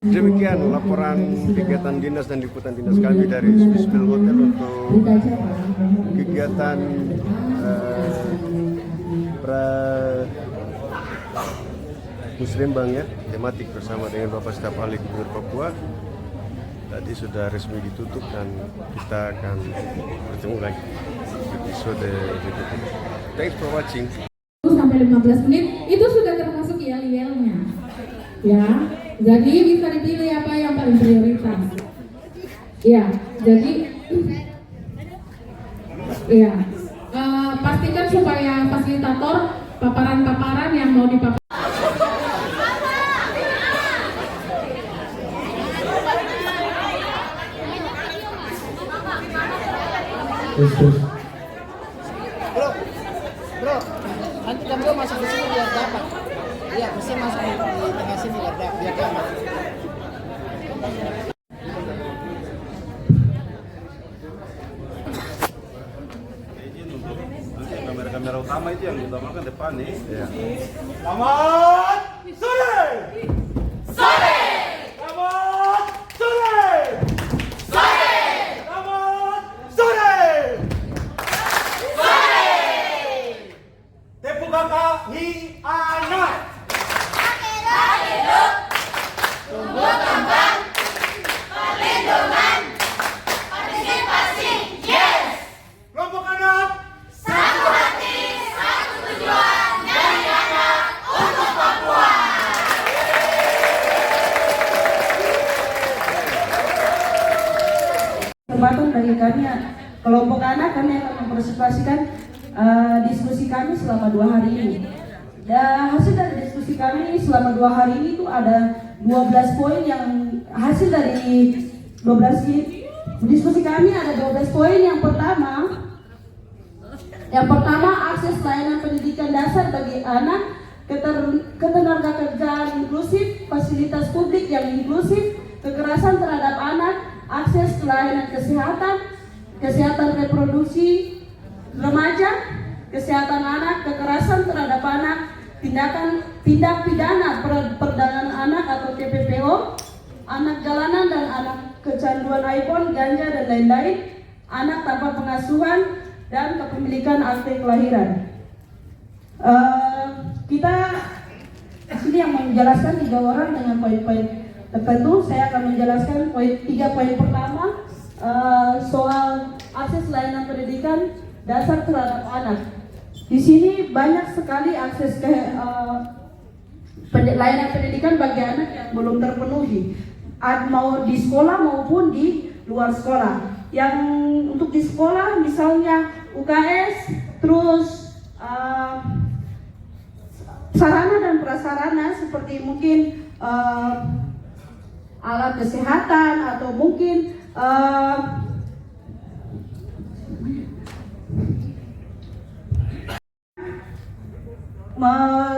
Demikian laporan kegiatan dinas dan liputan dinas kami dari Swissville Hotel untuk kegiatan Musrembang ya, tematik bersama dengan Bapak Staf Ahli Gubernur Papua. Tadi sudah resmi ditutup dan kita akan bertemu lagi episode berikutnya. Thanks for watching. Sampai 15 menit itu sudah termasuk yel-yelnya. Ya, jadi bisa dipilih apa yang paling prioritas. Ya, jadi ya pastikan supaya fasilitator paparan-paparan yang mau dipaparkan. Bro, nanti kamu masuk di sini biar dapat. Iya, mesti masuk di tengah sini biar dapat. Kamera utama itu yang diutamakan depan nih. Ya. Selamat sore. Sore. Selamat sore. Sore. Selamat sore. Sore. Tepuk kakak hi anak. Hidup. Tumbuh kembang. Perlindungan. Partisipasi. Yes. Kelompok anak. Satu hati, satu tujuan dari anak untuk Papua. Kesempatan bagi kami kelompok anak, kami akan mempresentasikan diskusi kami selama 2 hari ini. Dan hasil dari diskusi kami selama 2 hari ini itu ada 12 poin yang hasil dari 12 diskusi kami ada 12 poin. Yang pertama akses layanan pendidikan dasar bagi anak, ketenagakerjaan inklusif, fasilitas publik yang inklusif, kekerasan terhadap anak, akses ke layanan kesehatan reproduksi remaja, kesehatan anak, kekerasan terhadap anak, tindak pidana perdagangan anak atau TPPO, anak jalanan dan anak kecanduan iPhone, ganja dan lain-lain, anak tanpa pengasuhan, dan kepemilikan akte kelahiran. Kita sini yang menjelaskan 3 orang dengan poin-poin tertentu. Saya akan menjelaskan 3 poin pertama soal akses layanan pendidikan dasar terhadap anak. Di sini banyak sekali akses ke layanan pendidikan bagi anak yang belum terpenuhi, mau di sekolah maupun di luar sekolah. Yang untuk di sekolah misalnya UKS, terus sarana dan prasarana seperti mungkin alat kesehatan atau mungkin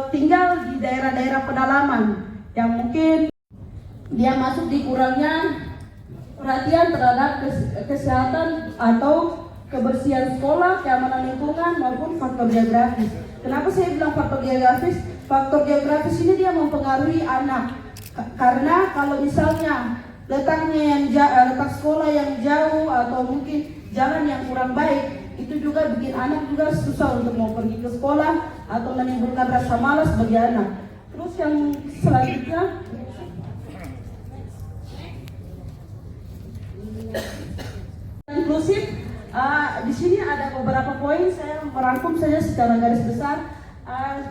tinggal di daerah-daerah pedalaman yang mungkin dia masuk di kurangnya perhatian terhadap kesehatan atau kebersihan sekolah, keamanan lingkungan maupun faktor geografis. Kenapa saya bilang faktor geografis? Faktor geografis ini dia mempengaruhi anak. Karena kalau misalnya letak sekolah yang jauh atau mungkin jalan yang kurang baik, itu juga bikin anak juga susah untuk mau pergi ke sekolah atau menimbulkan rasa malas bagi anak. Terus yang selanjutnya inklusif. Di sini ada beberapa poin, saya merangkum saja secara garis besar.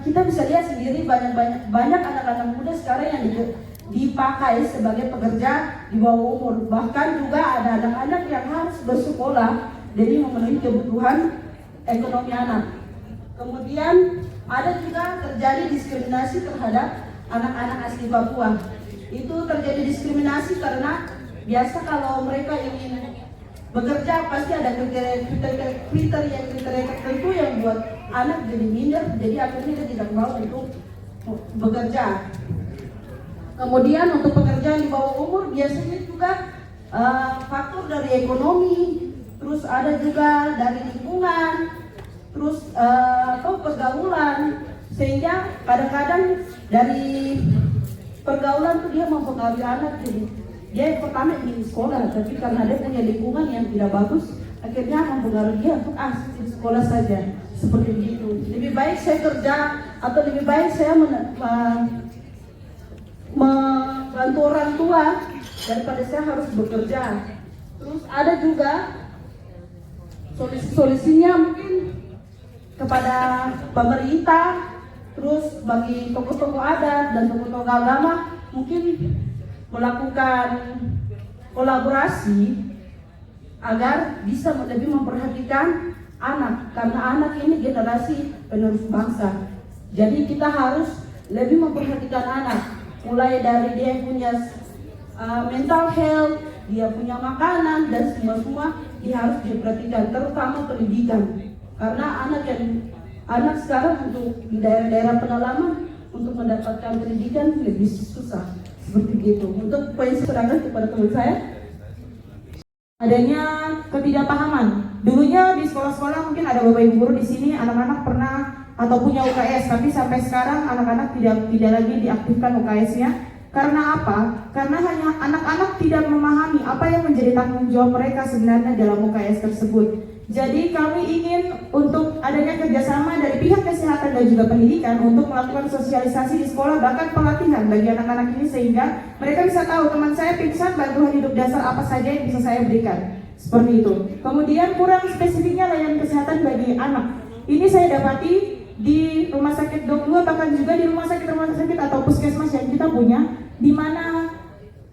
Kita bisa lihat sendiri banyak anak-anak muda sekarang yang dipakai sebagai pekerja di bawah umur. Bahkan juga ada anak-anak yang harus bersekolah demi memenuhi kebutuhan ekonomi anak. Kemudian ada juga terjadi diskriminasi terhadap anak-anak asli Papua. Itu terjadi diskriminasi karena biasa kalau mereka ingin bekerja pasti ada kriteria tertentu yang buat anak jadi minder, jadi akhirnya dia tidak mau untuk bekerja. Kemudian untuk pekerjaan di bawah umur biasanya juga faktor dari ekonomi, terus ada juga dari lingkungan, terus atau pergaulan, sehingga kadang-kadang dari pergaulan tuh dia mempengaruhi anak. Jadi dia yang pertama ingin sekolah, tapi karena dia punya lingkungan yang tidak bagus, akhirnya mempengaruhi dia untuk di sekolah saja. Seperti itu. Lebih baik saya kerja atau lebih baik saya membantu orang tua daripada saya harus bekerja. Terus ada juga solusinya mungkin kepada pemerintah, terus bagi tokoh-tokoh adat dan tokoh-tokoh agama mungkin melakukan kolaborasi agar bisa lebih memperhatikan anak, karena anak ini generasi penerus bangsa. Jadi kita harus lebih memperhatikan anak, mulai dari dia punya mental health, dia punya makanan dan semua dia harus diperhatikan, terutama pendidikan. Karena anak sekarang untuk di daerah-daerah pedalaman untuk mendapatkan pendidikan lebih susah, seperti itu. Untuk poin serangan kepada teman saya, adanya ketidakpahaman. Dulunya di sekolah-sekolah mungkin ada bapak ibu guru di sini, anak-anak pernah atau punya UKS, tapi sampai sekarang anak-anak tidak lagi diaktifkan UKS-nya. Karena apa? Karena hanya anak-anak tidak memahami apa yang menjadi tanggung jawab mereka sebenarnya dalam UKS tersebut. Jadi kami ingin untuk adanya kerjasama dari pihak kesehatan dan juga pendidikan untuk melakukan sosialisasi di sekolah, bahkan pelatihan bagi anak-anak ini sehingga mereka bisa tahu teman saya pingsan, bantuan hidup dasar apa saja yang bisa saya berikan. Seperti itu. Kemudian kurang spesifiknya layanan kesehatan bagi anak. Ini saya dapati di rumah sakit Dok 2, bahkan juga di rumah sakit atau puskesmas yang kita punya, di mana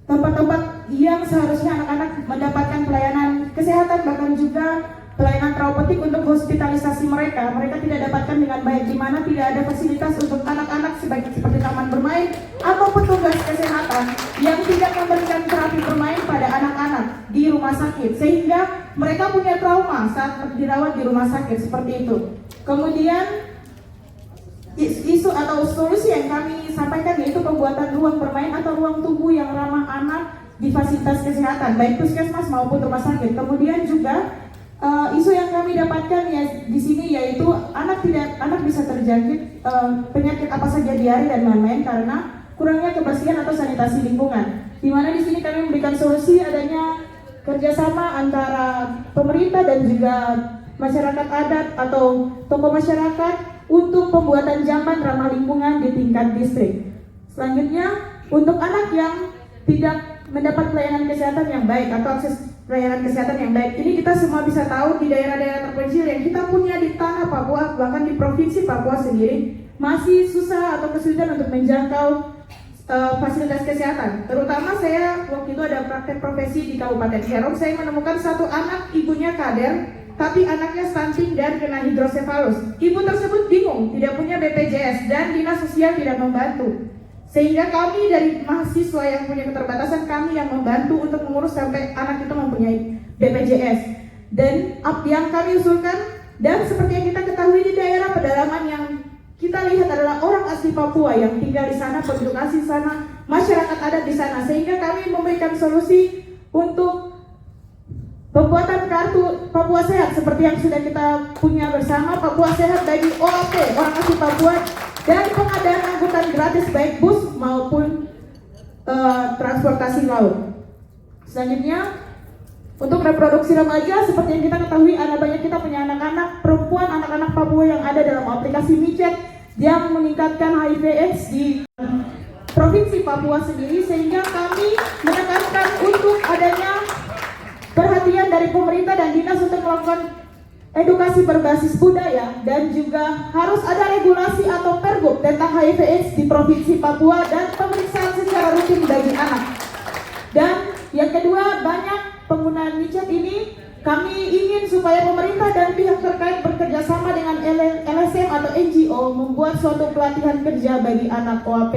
tempat-tempat yang seharusnya anak-anak mendapatkan pelayanan kesehatan, bahkan juga pelayanan terapeutik untuk hospitalisasi mereka tidak dapatkan dengan baik, di mana tidak ada fasilitas untuk anak-anak seperti taman bermain atau petugas kesehatan yang tidak memberikan terapi bermain pada anak-anak di rumah sakit, sehingga mereka punya trauma saat dirawat di rumah sakit seperti itu. Kemudian isu atau solusi yang kami sampaikan yaitu pembuatan ruang bermain atau ruang tunggu yang ramah anak di fasilitas kesehatan baik puskesmas maupun rumah sakit. Kemudian juga isu yang kami dapatkan ya di sini yaitu anak bisa terjangkit penyakit apa saja, diare dan lain-lain karena kurangnya kebersihan atau sanitasi lingkungan. Di mana di sini kami memberikan solusi adanya kerjasama antara pemerintah dan juga masyarakat adat atau tokoh masyarakat untuk pembuatan jamban ramah lingkungan di tingkat distrik. Selanjutnya, untuk anak yang tidak mendapat pelayanan kesehatan yang baik atau akses pelayanan kesehatan yang baik, ini kita semua bisa tahu di daerah-daerah terpencil yang kita punya di tanah Papua, bahkan di provinsi Papua sendiri masih susah atau kesulitan untuk menjangkau fasilitas kesehatan. Terutama saya waktu itu ada praktek profesi di Kabupaten Serong, saya menemukan satu anak ibunya kader, tapi anaknya stunting dan kena hidrosefalus. Ibu tersebut bingung, tidak punya BPJS dan dinas sosial tidak membantu. Sehingga kami dari mahasiswa yang punya keterbatasan, kami yang membantu untuk mengurus sampai anak itu mempunyai BPJS. Dan yang kami usulkan, dan seperti yang kita ketahui di daerah pedalaman yang kita lihat adalah orang asli Papua yang tinggal di sana, penduduk asli sana, masyarakat adat di sana. Sehingga kami memberikan solusi untuk pembuatan kartu Papua Sehat seperti yang sudah kita punya bersama, Papua Sehat bagi OAP, orang asli Papua, dan pengadaan angkutan gratis baik bus maupun transportasi laut. Selanjutnya, untuk reproduksi remaja seperti yang kita ketahui ada banyak kita punya anak-anak perempuan, anak-anak Papua yang ada dalam aplikasi micet yang meningkatkan HIV/AIDS di provinsi Papua sendiri, sehingga kami menekankan untuk adanya perhatian dari pemerintah dan dinas untuk melakukan edukasi berbasis budaya, dan juga harus ada regulasi atau pergub tentang HIV/AIDS di provinsi Papua dan pemeriksaan secara rutin bagi anak. Dan yang kedua, banyak penggunaan micet ini kami ingin supaya pemerintah dan pihak terkait bekerja sama dengan LSM atau NGO membuat suatu pelatihan kerja bagi anak OAP.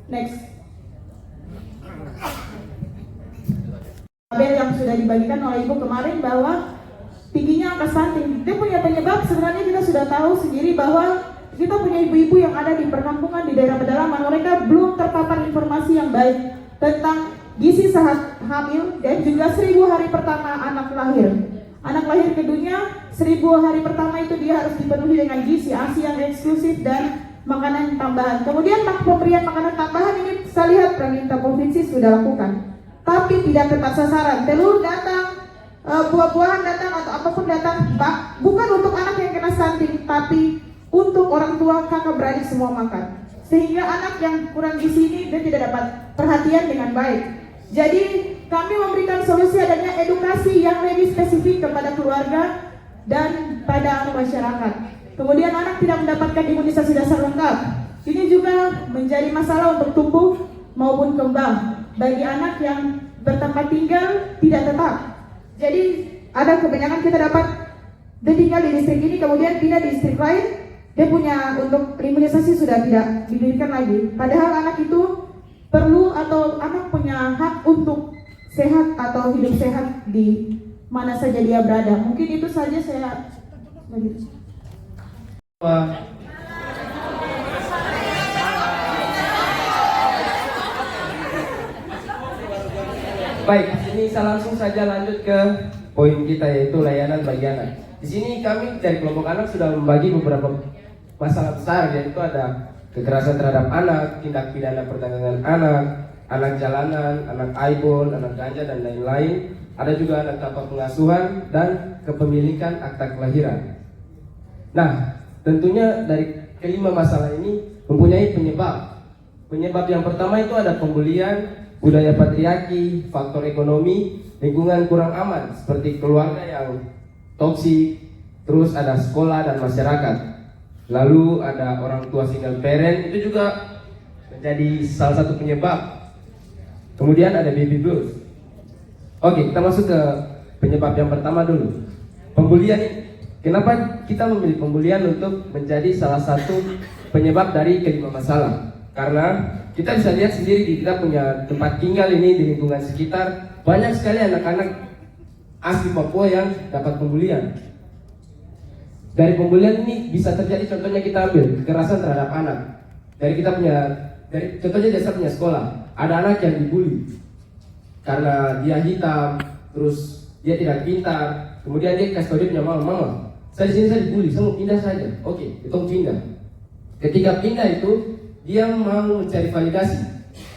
Next. Tabel yang sudah dibagikan oleh Ibu kemarin bahwa tingginya angka stunting, dia punya penyebab. Sebenarnya kita sudah tahu sendiri bahwa kita punya ibu-ibu yang ada di perkampungan di daerah pedalaman, mereka belum terpapar informasi yang baik tentang gizi saat hamil dan juga 1000 hari pertama anak lahir. Anak lahir ke dunia 1000 hari pertama itu dia harus dipenuhi dengan gizi ASI yang eksklusif dan makanan tambahan. Kemudian pemberian makanan tambahan ini saya lihat pemerintah provinsi sudah lakukan, tapi tidak tepat sasaran. Telur datang, buah-buahan datang atau apapun datang, bukan untuk anak yang kena stunting, tapi untuk orang tua, kakak beradik semua makan. Sehingga anak yang kurang gizi ini dia tidak dapat perhatian dengan baik. Jadi kami memberikan solusi adanya edukasi yang lebih spesifik kepada keluarga dan pada masyarakat. Kemudian anak tidak mendapatkan imunisasi dasar lengkap. Ini juga menjadi masalah untuk tumbuh maupun kembang bagi anak yang bertempat tinggal tidak tetap. Jadi ada kebanyakan kita dapat dia tinggal di distrik ini kemudian pindah di distrik lain, dia punya untuk imunisasi sudah tidak diberikan lagi. Padahal anak itu perlu atau anak punya hak untuk sehat atau hidup sehat di mana saja dia berada. Mungkin itu saja saya. Baik, ini saya langsung saja lanjut ke poin kita yaitu layanan bagi anak. Di sini kami dari kelompok anak sudah membagi beberapa masalah besar, yaitu ada kekerasan terhadap anak, tindak pidana perdagangan anak, anak jalanan, anak aibon, anak ganja dan lain-lain. Ada juga anak tanpa pengasuhan dan kepemilikan akta kelahiran. Nah, tentunya dari kelima masalah ini mempunyai penyebab. Penyebab yang pertama itu ada pembulian, budaya patriarki, faktor ekonomi, lingkungan kurang aman seperti keluarga yang toksik, terus ada sekolah dan masyarakat. Lalu ada orang tua single parent, itu juga menjadi salah satu penyebab. Kemudian ada baby blues. Oke, kita masuk ke penyebab yang pertama dulu. Pembulian. Kenapa kita memilih pembulian untuk menjadi salah satu penyebab dari kelima masalah? Karena kita bisa lihat sendiri di kita punya tempat tinggal ini di lingkungan sekitar, banyak sekali anak-anak asli Papua yang dapat pembulian. Dari pembulian ini bisa terjadi, contohnya kita ambil kekerasan terhadap anak. Contohnya saya punya sekolah, ada anak yang dibully karena dia hitam, terus dia tidak pintar, kemudian dia kasih tahu dia punya mama, saya di sini saya dibully, saya mau pindah saja. Oke, itu pindah. Ketika pindah itu dia mau mencari validasi,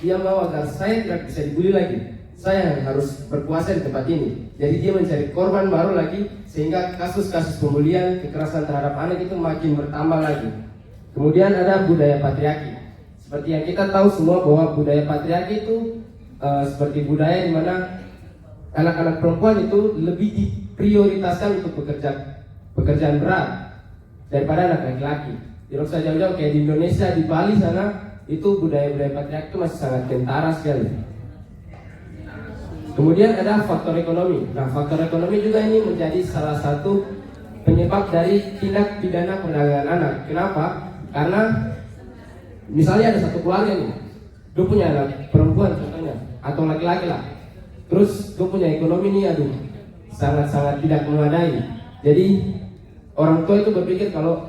dia mau agar saya tidak bisa dibully lagi, saya harus berkuasa di tempat ini. Jadi dia mencari korban baru lagi, sehingga kasus-kasus pembulian, kekerasan terhadap anak itu makin bertambah lagi. Kemudian ada budaya patriarki. Seperti yang kita tahu semua bahwa budaya patriarki itu seperti budaya di mana anak-anak perempuan itu lebih diprioritaskan untuk pekerjaan berat daripada anak laki-laki. Tidak usah jauh-jauh kayak di Indonesia, di Bali sana, itu budaya-budaya patriarki itu masih sangat kentara sekali. Kemudian ada faktor ekonomi. Nah, faktor ekonomi juga ini menjadi salah satu penyebab dari tindak pidana perdagangan anak. Kenapa? Karena misalnya ada satu keluarga nih, dia punya anak perempuan contohnya, atau laki-laki lah. Terus dia punya ekonomi nih, aduh, sangat-sangat tidak memadai. Jadi orang tua itu berpikir kalau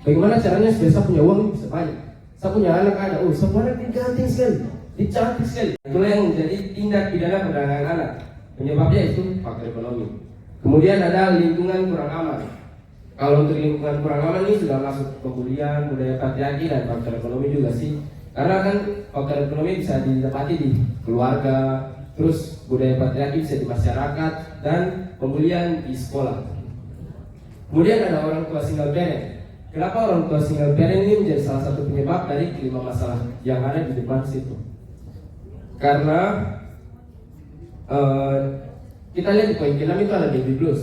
bagaimana caranya supaya saya punya uang bisa banyak, saya punya anak ada, oh saya punya anak diganti sekali, dicantik sekali. Itulah yang menjadi tindak pidana perdagangan anak. Penyebabnya itu faktor ekonomi. Kemudian ada lingkungan kurang aman. Kalau untuk lingkungan kurang aman ini sudah masuk pembulian, budaya patriarki dan faktor ekonomi juga sih. Karena kan faktor ekonomi bisa didapati di keluarga, terus budaya patriarki bisa di masyarakat, dan pembulian di sekolah. Kemudian ada orang tua single parent. Kenapa orang tua single parent ini menjadi salah satu penyebab dari kelima masalah yang ada di depan situ? Karena kita lihat di poin ke-6 itu ada baby blues.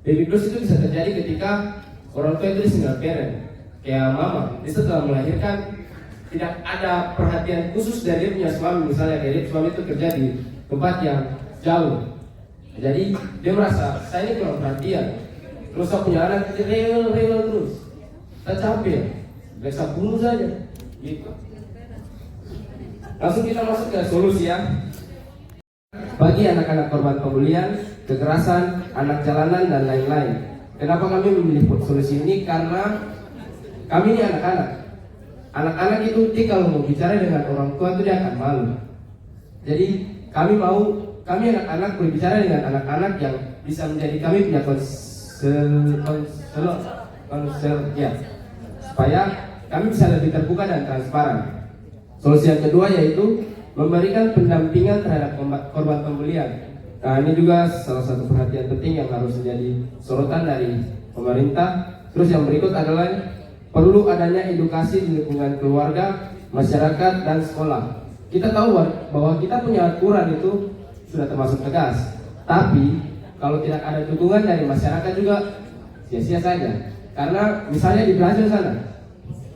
Baby blues itu bisa terjadi ketika orang tua itu single parent. Kayak mama, dia setelah melahirkan tidak ada perhatian khusus dari dia punya suami. Misalnya kayak dia suami itu kerja di tempat yang jauh, jadi dia merasa saya ini kurang perhatian. Terus saya punya anak rewel terus, saya capek, saya bunuh saja gitu. Langsung kita masuk ke solusi ya. Bagi anak-anak korban pembulian, kekerasan, anak jalanan dan lain-lain. Kenapa kami memilih solusi ini? Karena kami ini anak-anak. Anak-anak itu kalau mau bicara dengan orang tua itu dia akan malu. Jadi kami anak-anak berbicara dengan anak-anak yang bisa menjadi kami punya konselor ya, supaya kami bisa lebih terbuka dan transparan. Solusi yang kedua yaitu memberikan pendampingan terhadap korban pembelian. Nah, ini juga salah satu perhatian penting yang harus menjadi sorotan dari pemerintah. Terus yang berikut adalah perlu adanya edukasi di lingkungan keluarga, masyarakat, dan sekolah. Kita tahu bahwa kita punya aturan itu sudah termasuk tegas, tapi kalau tidak ada dukungan dari masyarakat juga sia-sia saja. Karena misalnya di Brazil sana,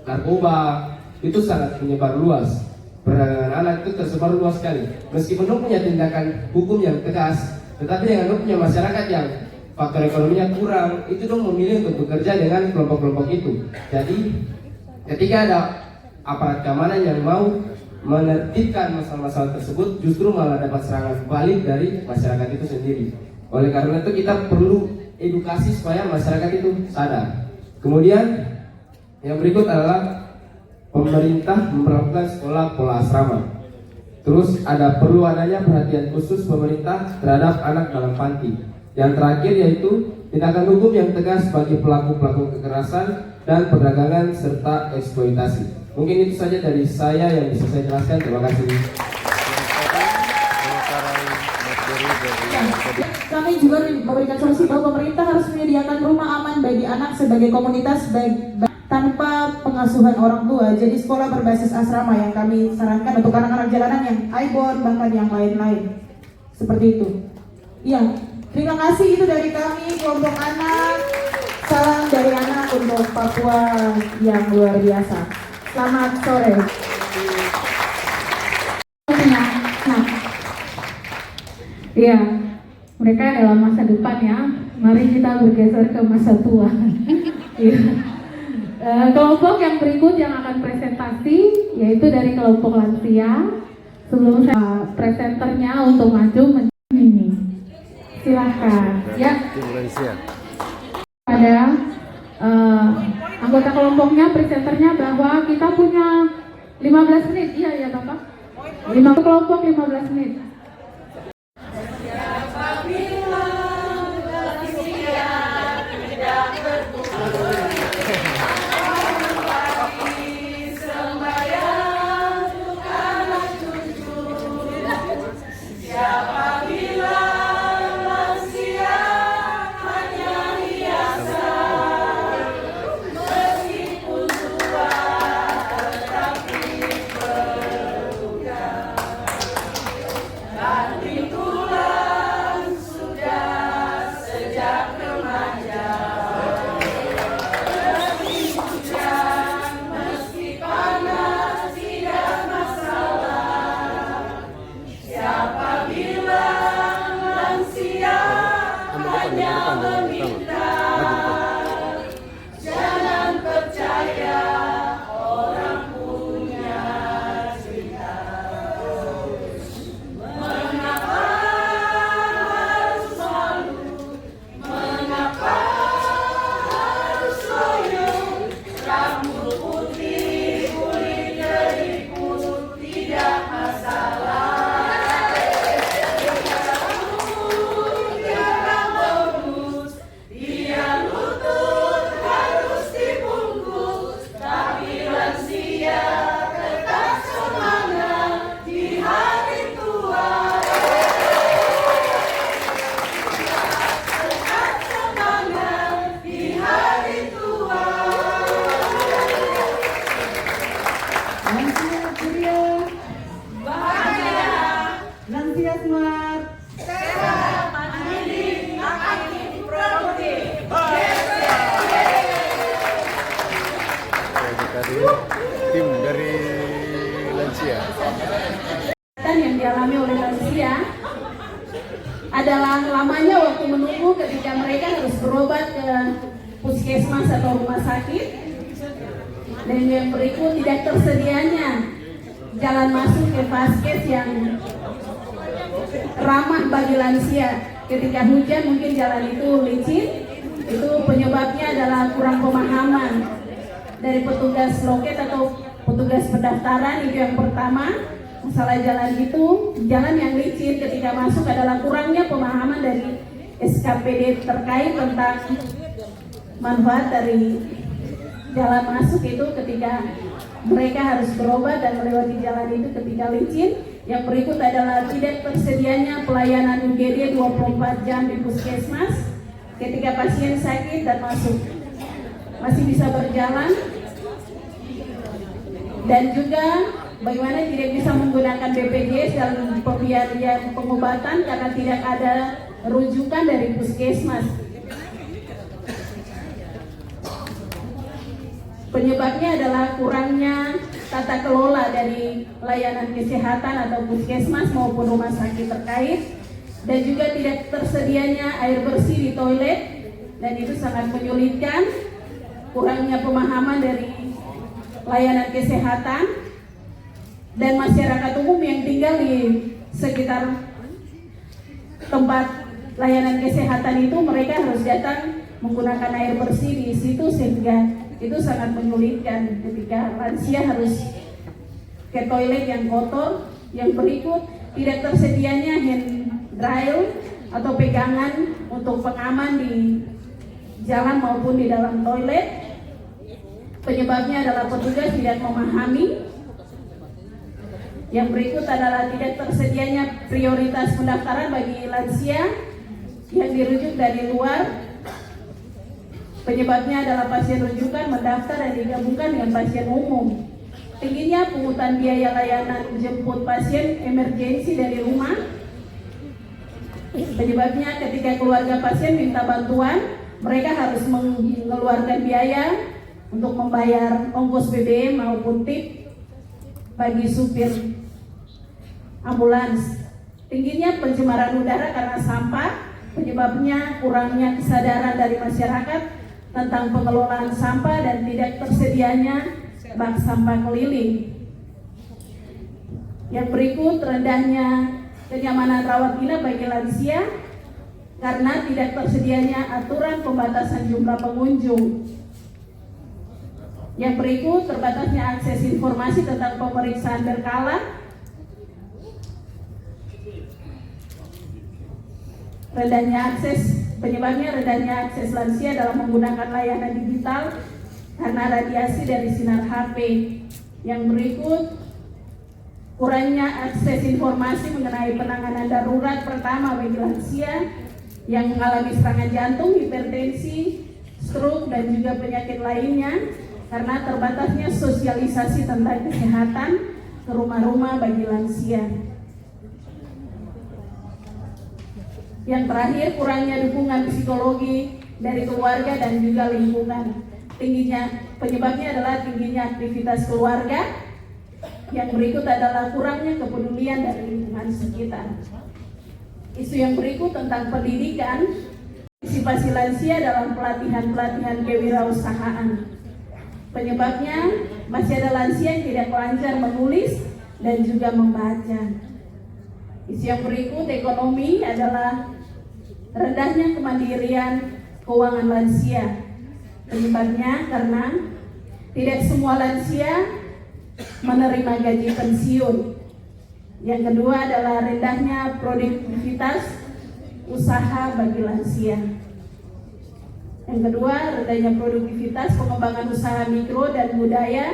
narkoba itu sangat menyebar luas. Perdagangan anak itu tersebar luas sekali. Meskipun dia punya tindakan hukum yang tegas, tetapi dengan dia punya masyarakat yang faktor ekonominya kurang, itu dong memilih untuk bekerja dengan kelompok-kelompok itu. Jadi ketika ada aparat keamanan yang mau menertibkan masalah-masalah tersebut, justru malah dapat serangan balik dari masyarakat itu sendiri. Oleh karena itu kita perlu edukasi supaya masyarakat itu sadar. Kemudian yang berikut adalah pemerintah memperlakukan sekolah pola asrama. Terus perlu adanya perhatian khusus pemerintah terhadap anak dalam panti. Yang terakhir yaitu tindakan hukum yang tegas bagi pelaku-pelaku kekerasan dan perdagangan serta eksploitasi. Mungkin itu saja dari saya yang bisa saya jelaskan. Terima kasih. Kami juga memberikan solusi bahwa pemerintah harus menyediakan rumah aman bagi anak sebagai komunitas tanpa pengasuhan orang tua. Jadi sekolah berbasis asrama yang kami sarankan untuk anak-anak jalanan yang aibon, bahkan yang lain-lain. Seperti itu. Iya, terima kasih, itu dari kami kelompok anak. Salam dari anak untuk Papua yang luar biasa. Selamat sore. Iya, mereka adalah masa depan ya. Mari kita bergeser ke masa tua. Iya. Kelompok yang berikut yang akan presentasi yaitu dari kelompok lansia. Sebelum saya presenternya untuk maju ini, silahkan. Ya. Tim lansia. Pada anggota kelompoknya, presenternya bahwa kita punya 15 menit. Iya ya Bapak. 5 kelompok 15 menit. Tim dari lansia. Yang dialami oleh lansia adalah lamanya waktu menunggu ketika mereka harus berobat ke puskesmas atau rumah sakit, dan yang berikut tidak tersedianya jalan masuk ke vaskes yang ramah bagi lansia. Ketika hujan mungkin jalan itu licin, itu penyebabnya adalah kurang pemahaman dari petugas loket atau petugas pendaftaran. Itu yang pertama. Masalah jalan itu, jalan yang licin ketika masuk adalah kurangnya pemahaman dari SKPD terkait tentang manfaat dari jalan masuk itu ketika mereka harus berobat dan melewati jalan itu ketika licin. Yang berikut adalah tidak tersedianya pelayanan UGD 24 jam di puskesmas ketika pasien sakit dan masih bisa berjalan, dan juga bagaimana tidak bisa menggunakan BPJS dalam pembiayaan pengobatan karena tidak ada rujukan dari puskesmas. Penyebabnya adalah kurangnya tata kelola dari layanan kesehatan atau puskesmas maupun rumah sakit terkait, dan juga tidak tersedianya air bersih di toilet, dan itu sangat menyulitkan. Kurangnya pemahaman dari layanan kesehatan, dan masyarakat umum yang tinggal di sekitar tempat layanan kesehatan itu mereka harus datang menggunakan air bersih di situ, sehingga itu sangat menyulitkan ketika lansia harus ke toilet yang kotor. Yang berikut tidak tersedianya hand dryer atau pegangan untuk pengaman di jalan maupun di dalam toilet. Penyebabnya adalah petugas tidak memahami. Yang berikut adalah tidak tersedianya prioritas pendaftaran bagi lansia yang dirujuk dari luar. Penyebabnya adalah pasien rujukan mendaftar dan digabungkan dengan pasien umum. Tingginya pungutan biaya layanan jemput pasien emergensi dari rumah. Penyebabnya ketika keluarga pasien minta bantuan, mereka harus mengeluarkan biaya untuk membayar ongkos BBM maupun tip bagi supir ambulans. Tingginya pencemaran udara karena sampah. Penyebabnya kurangnya kesadaran dari masyarakat tentang pengelolaan sampah dan tidak tersedianya bak sampah keliling. Yang berikut rendahnya kenyamanan rawat inap bagi lansia karena tidak tersedianya aturan pembatasan jumlah pengunjung. Yang berikut terbatasnya akses informasi tentang pemeriksaan berkala. Penyebabnya rendahnya akses lansia dalam menggunakan layanan digital karena radiasi dari sinar HP. Yang berikut kurangnya akses informasi mengenai penanganan darurat pertama bagi lansia yang mengalami serangan jantung, hipertensi, stroke, dan juga penyakit lainnya karena terbatasnya sosialisasi tentang kesehatan ke rumah-rumah bagi lansia. Yang terakhir, kurangnya dukungan psikologi dari keluarga dan juga lingkungan. Penyebabnya adalah tingginya aktivitas keluarga. Yang berikut adalah kurangnya kepedulian dari lingkungan sekitar. Isu yang berikut tentang pendidikan, partisipasi lansia dalam pelatihan-pelatihan kewirausahaan. Penyebabnya masih ada lansia yang tidak lancar menulis dan juga membaca. Isu yang berikut ekonomi adalah rendahnya kemandirian keuangan lansia. Penyebabnya karena tidak semua lansia menerima gaji pensiun. Yang kedua adalah rendahnya produktivitas usaha bagi lansia. Yang kedua, rendahnya produktivitas pengembangan usaha mikro dan budaya,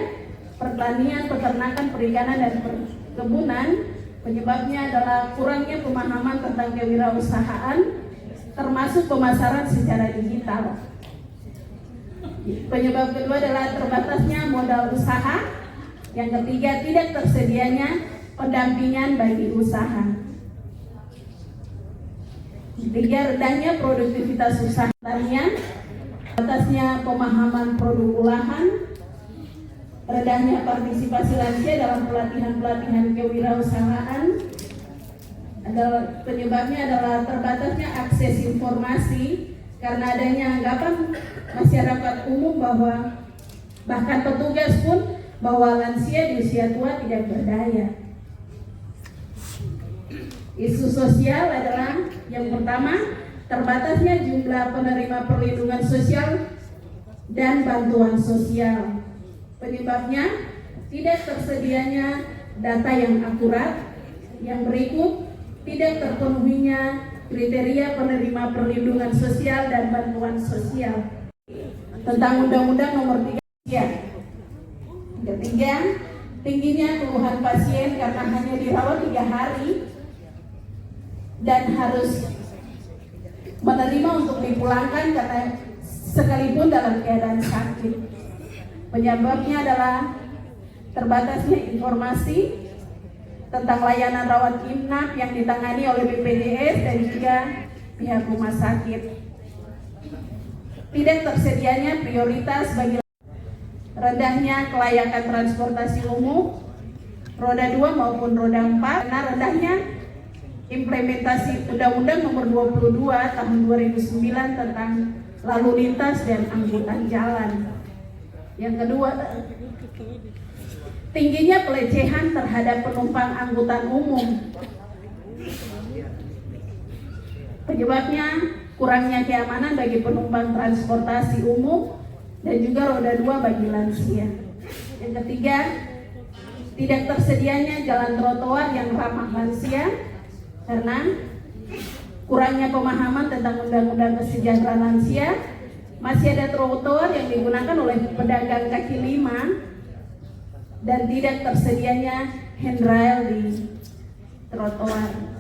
pertanian, peternakan, perikanan, dan perkebunan. Penyebabnya adalah kurangnya pemahaman tentang kewirausahaan, termasuk pemasaran secara digital. Penyebab kedua adalah terbatasnya modal usaha. Yang ketiga, tidak tersedianya pendampingan bagi usaha. Ketiga, rendahnya produktivitas usaha pertanian, terbatasnya pemahaman produk olahan, rendahnya partisipasi lansia dalam pelatihan-pelatihan kewirausahaan. Penyebabnya adalah terbatasnya akses informasi karena adanya anggapan masyarakat umum bahwa bahkan petugas pun bahwa lansia di usia tua tidak berdaya. Isu sosial adalah yang pertama, terbatasnya jumlah penerima perlindungan sosial dan bantuan sosial. Penyebabnya tidak tersedianya data yang akurat. Yang berikut, tidak terpenuhinya kriteria penerima perlindungan sosial dan bantuan sosial. Tentang Undang-Undang Nomor 3 Ya. Ketiga, tingginya keluhan pasien karena hanya dirawat 3 hari dan harus menerima untuk dipulangkan karena sekalipun dalam keadaan sakit. Penyebabnya adalah terbatasnya informasi tentang layanan rawat inap yang ditangani oleh BPJS dan juga pihak rumah sakit. Tidak tersedianya prioritas bagi rendahnya kelayakan transportasi umum roda 2 maupun roda 4 karena rendahnya implementasi Undang-Undang Nomor 22 Tahun 2009 tentang lalu lintas dan angkutan jalan. Yang kedua, tingginya pelecehan terhadap penumpang angkutan umum. Penyebabnya kurangnya keamanan bagi penumpang transportasi umum dan juga roda 2 bagi lansia. Yang ketiga, tidak tersedianya jalan trotoar yang ramah lansia karena kurangnya pemahaman tentang Undang-Undang Kesejahteraan Lansia. Masih ada trotoar yang digunakan oleh pedagang kaki lima dan tidak tersedianya handrail di trotoar.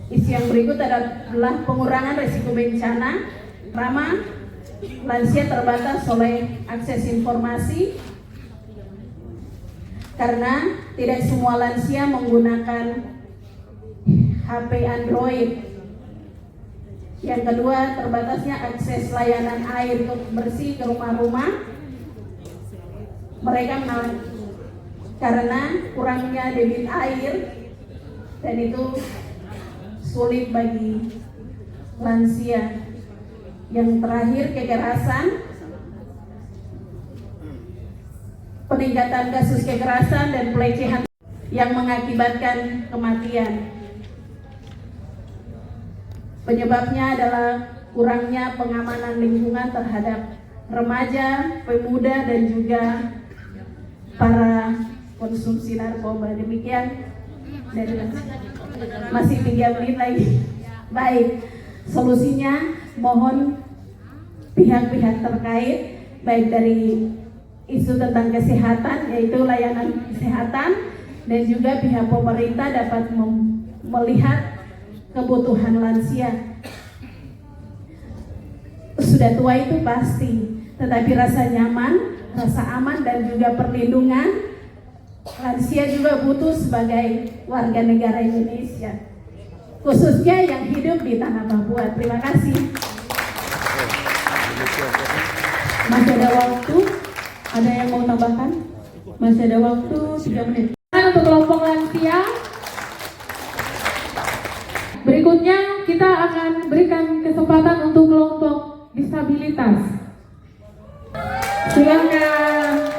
Isu yang berikut adalah pengurangan risiko bencana ramah lansia terbatas oleh akses informasi karena tidak semua lansia menggunakan HP Android. Yang kedua, terbatasnya akses layanan air bersih ke rumah-rumah. Mereka mengalami karena kurangnya debit air dan itu sulit bagi lansia. Yang terakhir, kekerasan. Peningkatan kasus kekerasan dan pelecehan yang mengakibatkan kematian. Penyebabnya adalah kurangnya pengamanan lingkungan terhadap remaja, pemuda dan juga para konsumsi narkoba. Demikian dari masih 3 menit lagi. Baik, solusinya mohon pihak-pihak terkait baik dari isu tentang kesehatan yaitu layanan kesehatan dan juga pihak pemerintah dapat melihat kebutuhan lansia. Sudah tua itu pasti, tetapi rasa nyaman, rasa aman dan juga perlindungan lansia juga butuh sebagai warga negara Indonesia, khususnya yang hidup di tanah Papua. Terima kasih. Masih ada waktu, ada yang mau tambahkan? Masih ada waktu 3 menit. Untuk kelompok lansia, berikutnya kita akan berikan kesempatan untuk kelompok disabilitas. Silakan.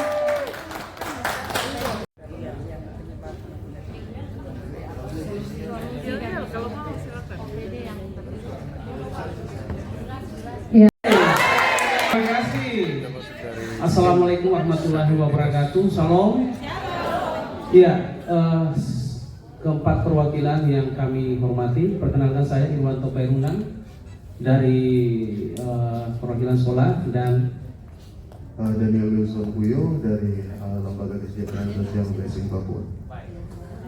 Ya. Terima kasih. Assalamualaikum warahmatullahi wabarakatuh. Salam. Ya, keempat perwakilan yang kami hormati, perkenalkan saya Irwanto Pairungan dari perwakilan sekolah dan Daniel Wilson Puyo dari Lembaga Kesejahteraan Sosial BSI Papua.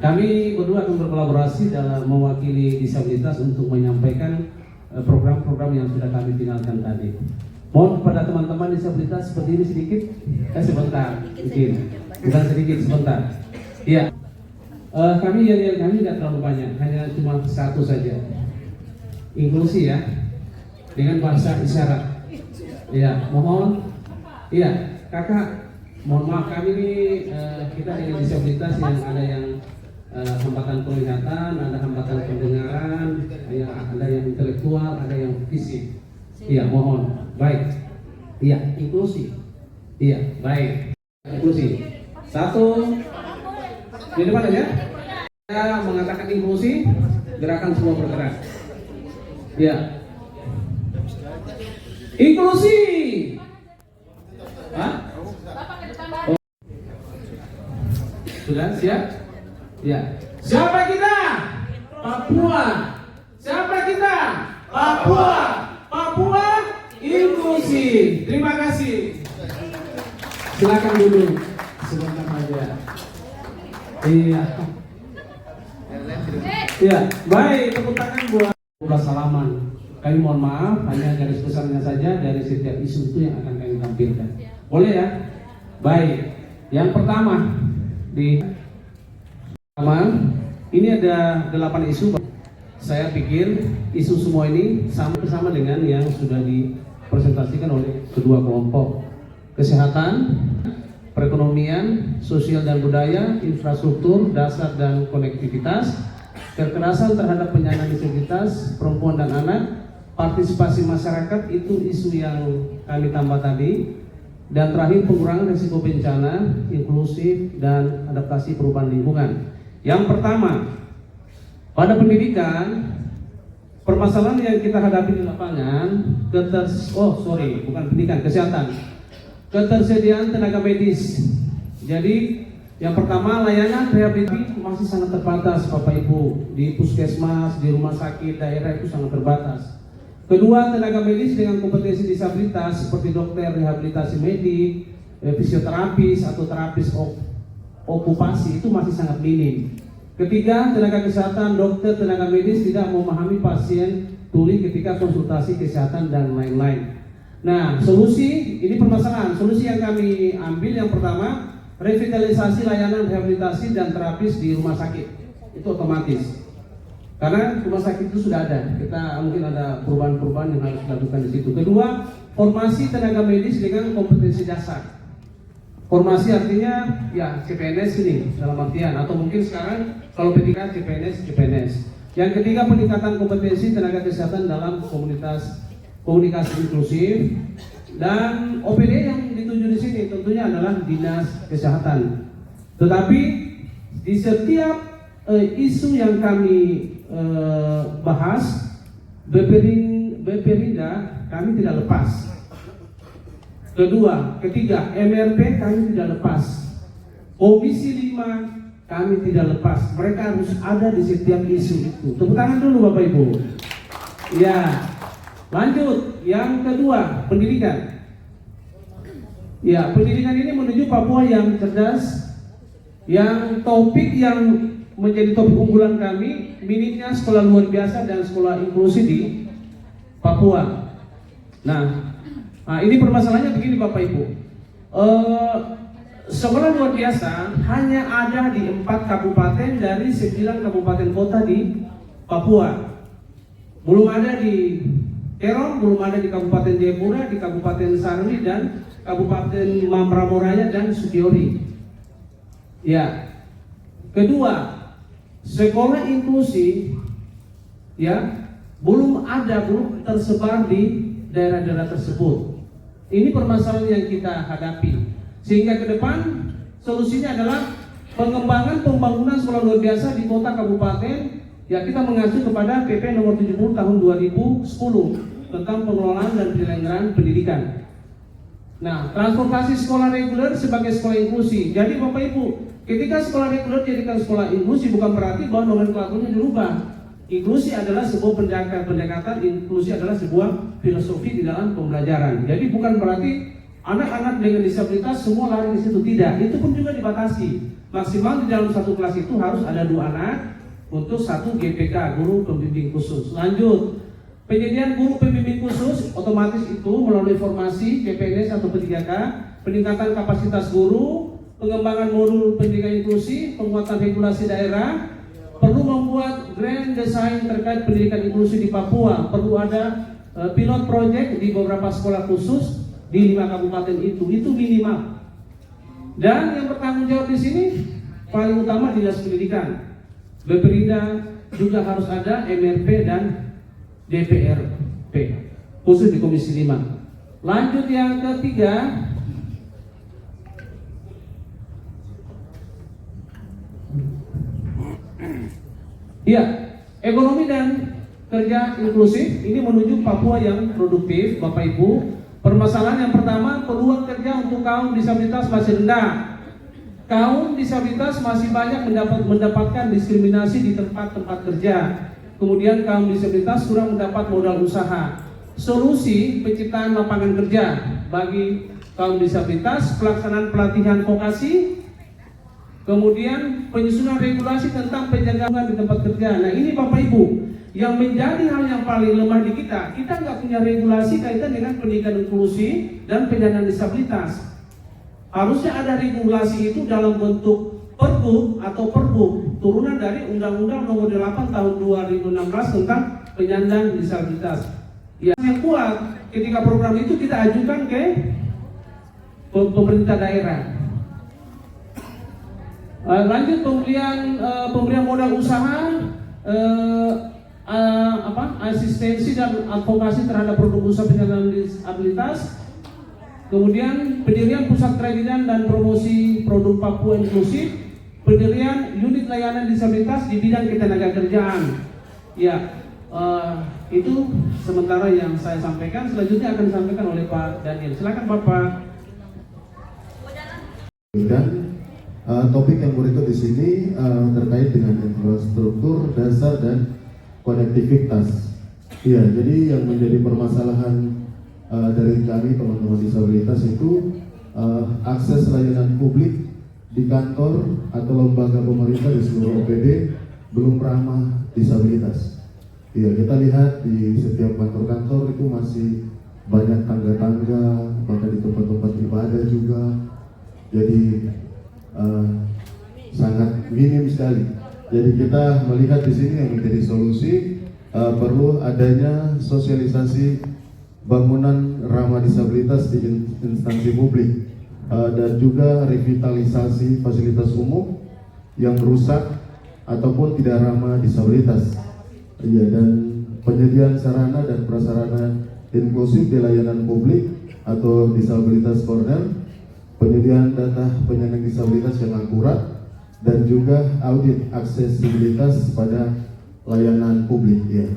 Kami berdua akan berkolaborasi dalam mewakili disabilitas untuk menyampaikan program-program yang sudah kami finalkan tadi. Mohon kepada teman-teman disabilitas seperti ini sedikit, sebentar, mungkin bukan sedikit, sebentar. Iya, kami tidak terlalu banyak, hanya cuma 1 saja. Inklusi ya, dengan bahasa isyarat. Iya, mohon. Iya, kakak, mohon maaf kami ini kita dengan disabilitas yang ada yang hambatan penglihatan, ada hambatan pendengaran, ya, ada yang intelektual, ada yang fisik. Iya, mohon. Baik. Iya, inklusi. Iya, baik. Inklusi. 1. Di depan aja. Saya mengatakan inklusi, gerakan semua bergerak. Ya. Inklusi. Hah? Oh. Sudah siap? Ya. Siapa kita? Papua. Siapa kita? Papua. Papua. Inklusi. inklusi. Terima kasih. Silakan duduk sebentar aja. Iya. Iya, baik, tepuk tangan buat salaman. Kami mohon maaf, hanya garis besarnya saja dari setiap isu itu yang akan kami tampilkan. Boleh ya? Baik. Yang pertama ini ada 8 isu. Saya pikir isu semua ini sama dengan yang sudah dipresentasikan oleh kedua kelompok. Kesehatan, perekonomian, sosial dan budaya, infrastruktur, dasar dan konektivitas, kekerasan terhadap penyandang disabilitas, perempuan dan anak, partisipasi masyarakat, itu isu yang kami tambah tadi. Dan terakhir, pengurangan risiko bencana, inklusif dan adaptasi perubahan lingkungan. Yang pertama, pada pendidikan, permasalahan yang kita hadapi di lapangan, kesehatan, ketersediaan tenaga medis. Jadi yang pertama, layanan rehabilitasi masih sangat terbatas, Bapak Ibu, di puskesmas, di rumah sakit daerah itu sangat terbatas. Kedua, tenaga medis dengan kompetensi disabilitas seperti dokter rehabilitasi medik, fisioterapis atau terapis okupasi itu masih sangat minim. Ketiga, tenaga kesehatan, dokter, tenaga medis tidak memahami pasien tuli ketika konsultasi kesehatan dan lain-lain. Nah, solusi, ini permasalahan. Solusi yang kami ambil yang pertama, revitalisasi layanan rehabilitasi dan terapis di rumah sakit. Itu otomatis. Karena rumah sakit itu sudah ada, kita mungkin ada perubahan-perubahan yang harus dilakukan di situ. Kedua, formasi tenaga medis dengan kompetensi dasar. Formasi artinya ya CPNS ini dalam artian, atau mungkin sekarang kalau P3 CPNS. Yang ketiga, peningkatan kompetensi tenaga kesehatan dalam komunikasi inklusif, dan OPD yang dituju di sini tentunya adalah dinas kesehatan. Tetapi di setiap isu yang kami bahas, BPRINDA kami tidak lepas. Ketiga, MRP kami tidak lepas. Komisi 5 kami tidak lepas. Mereka harus ada di setiap isu itu. Tepuk tangan dulu Bapak Ibu. Ya, lanjut. Yang kedua, pendidikan. Ya, pendidikan ini menuju Papua yang cerdas. Yang topik yang menjadi topik unggulan kami, minimnya sekolah luar biasa dan sekolah inklusi di Papua. Nah, ini permasalahannya begini Bapak Ibu. Sekolah luar biasa hanya ada di 4 kabupaten dari 9 kabupaten kota di Papua. Belum ada di Terong, belum ada di Kabupaten Jayapura, di Kabupaten Sarwi dan Kabupaten Mamramoraya dan Sudiori. Ya. Kedua, sekolah inklusi ya belum tersebar di daerah-daerah tersebut. Ini permasalahan yang kita hadapi. Sehingga ke depan solusinya adalah pengembangan pembangunan sekolah luar biasa di kota kabupaten. Ya, kita mengacu kepada PP nomor 70 tahun 2010 tentang pengelolaan dan penyelenggaraan pendidikan. Nah, transportasi sekolah reguler sebagai sekolah inklusi. Jadi Bapak Ibu, ketika sekolah reguler dijadikan sekolah inklusi bukan berarti bahwa nomenklaturnya dirubah. Inklusi adalah sebuah pendekatan, inklusi adalah sebuah filosofi di dalam pembelajaran. Jadi bukan berarti anak-anak dengan disabilitas semua lari di situ, tidak. Itu pun juga dibatasi. Maksimal di dalam satu kelas itu harus ada 2 anak untuk 1 GPK, guru pembimbing khusus. Lanjut, penyediaan guru pembimbing khusus otomatis itu melalui formasi CPNS atau P3K, peningkatan kapasitas guru, pengembangan modul pendidikan inklusi, penguatan regulasi daerah, perlu membuat grand design terkait pendidikan inklusi di Papua, perlu ada pilot project di beberapa sekolah khusus di 5 kabupaten itu minimal. Dan yang bertanggung jawab di sini paling utama dinas pendidikan. BPRINDA juga harus ada MRP dan DPRP khusus di Komisi 5. Lanjut yang ketiga, ya, ekonomi dan kerja inklusif ini menuju Papua yang produktif, Bapak Ibu. Permasalahan yang pertama, peluang kerja untuk kaum disabilitas masih rendah. Kaum disabilitas masih banyak mendapatkan diskriminasi di tempat-tempat kerja. Kemudian kaum disabilitas kurang mendapat modal usaha. solusi penciptaan lapangan kerja bagi kaum disabilitas, pelaksanaan pelatihan vokasi, kemudian penyusunan regulasi tentang penjagaan di tempat kerja. Nah ini Bapak Ibu, yang menjadi hal yang paling lemah di kita nggak punya regulasi kaitan dengan pendidikan inklusi dan penyandang disabilitas. Harusnya ada regulasi itu dalam bentuk Pergub atau Perbuk, turunan dari Undang-Undang Nomor 8 Tahun 2016 tentang penyandang disabilitas. Ya, yang kuat ketika program itu kita ajukan ke pemerintah daerah. Lanjut pemberian modal usaha, asistensi dan advokasi terhadap produk usaha penyandang disabilitas. Kemudian pendirian pusat kerajinan dan promosi produk Papua inklusif, pendirian unit layanan disabilitas di bidang ketenagakerjaan. Ya, itu sementara yang saya sampaikan. Selanjutnya akan disampaikan oleh Pak Daniel. Silakan Bapak. Dan topik yang berikut di sini terkait dengan infrastruktur dasar dan konektivitas. Iya, jadi yang menjadi permasalahan dari kami teman-teman disabilitas itu akses layanan publik di kantor atau lembaga pemerintah di seluruh OPD belum ramah disabilitas. Iya, kita lihat di setiap kantor-kantor itu masih banyak tangga-tangga, bahkan di tempat-tempat ibadah juga. Jadi sangat minim sekali. Jadi kita melihat di sini yang menjadi solusi perlu adanya sosialisasi bangunan ramah disabilitas di instansi publik dan juga revitalisasi fasilitas umum yang rusak ataupun tidak ramah disabilitas. Iya, dan penyediaan sarana dan prasarana inklusif di layanan publik atau disabilitas corner, penyediaan data penyandang disabilitas yang akurat, dan juga audit aksesibilitas pada layanan publik. Ya.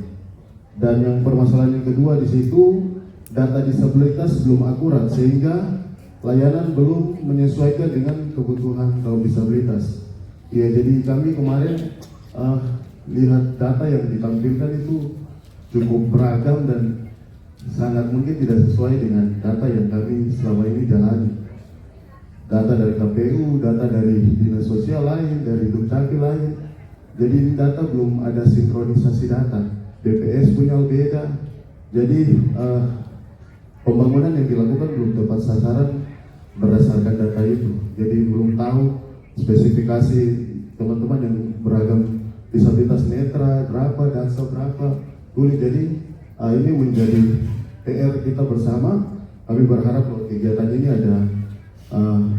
Dan yang permasalahan yang kedua di situ, data disabilitas belum akurat sehingga layanan belum menyesuaikan dengan kebutuhan kaum disabilitas. Ya, jadi kami kemarin lihat data yang ditampilkan itu cukup beragam dan sangat mungkin tidak sesuai dengan data yang kami selama ini jalani. Data dari KPU, data dari dinas sosial lain, dari Dukcapil lain. Jadi ini data belum ada sinkronisasi data. BPS punya beda. Jadi pembangunan yang dilakukan belum tepat sasaran berdasarkan data itu. Jadi belum tahu spesifikasi teman-teman yang beragam disabilitas netra berapa, dansa berapa, tuli. Jadi ini menjadi PR kita bersama. Kami berharap bahwa kegiatan ini ada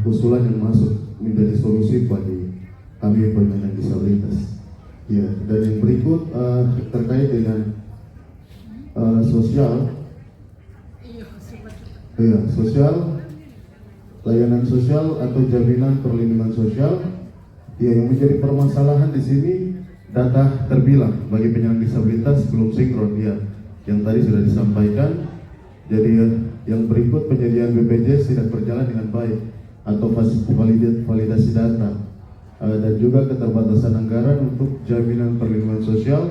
usulan yang masuk menjadi solusi bagi kami penyandang disabilitas. Ya, dan yang berikut terkait dengan sosial. Ya, sosial, layanan sosial atau jaminan perlindungan sosial. Ya, yang menjadi permasalahan di sini data terbilang bagi penyandang disabilitas belum sinkron. Ya, yang tadi sudah disampaikan. Jadi yang berikut penyediaan BPJS tidak berjalan dengan baik atau validasi data dan juga keterbatasan anggaran untuk jaminan perlindungan sosial.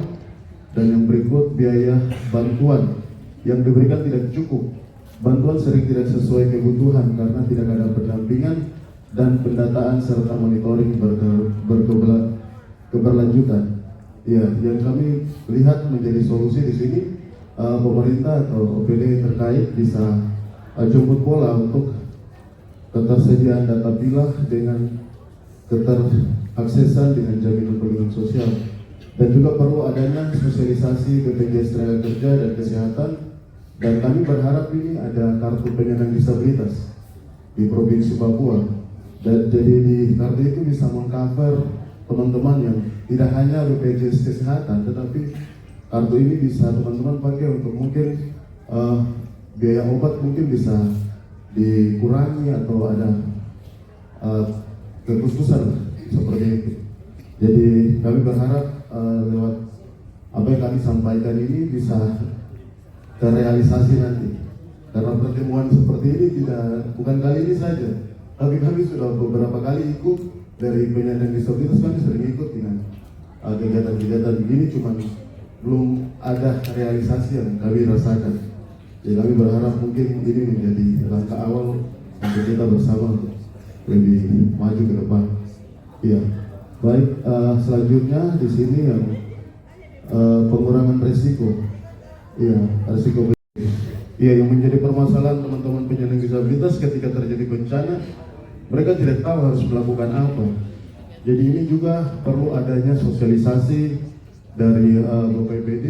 Dan yang berikut biaya bantuan yang diberikan tidak cukup. Bantuan sering tidak sesuai kebutuhan karena tidak ada pendampingan dan pendataan serta monitoring keberlanjutan. Ya, yang kami lihat menjadi solusi di sini, pemerintah atau OPD terkait bisa jemput bola untuk ketersediaan data pilah dengan keteraksesan dengan jaminan perlindungan sosial. Dan juga perlu adanya sosialisasi BPJS Tenaga Kerja dan Kesehatan. Dan kami berharap ini ada kartu penyandang disabilitas di Provinsi Papua. Dan jadi di kartu itu bisa mengcover teman-teman yang tidak hanya BPJS Kesehatan, tetapi kartu ini bisa teman-teman pakai untuk mungkin biaya obat mungkin bisa dikurangi atau ada kekhususan seperti itu. Jadi kami berharap lewat apa yang kami sampaikan ini bisa terrealisasi nanti. Karena pertemuan seperti ini bukan kali ini saja, tapi kami sudah beberapa kali ikut dari penyandang disabilitas. Kami sering ikut dengan kegiatan-kegiatan begini, cuman belum ada realisasi yang kami rasakan. Jadi kami berharap mungkin ini menjadi langkah awal untuk kita bersama untuk lebih maju ke depan. Iya. Baik, selanjutnya di sini yang pengurangan risiko. Iya, risiko. Iya, yang menjadi permasalahan teman-teman penyandang disabilitas ketika terjadi bencana, mereka tidak tahu harus melakukan apa. Jadi ini juga perlu adanya sosialisasi dari BPBD,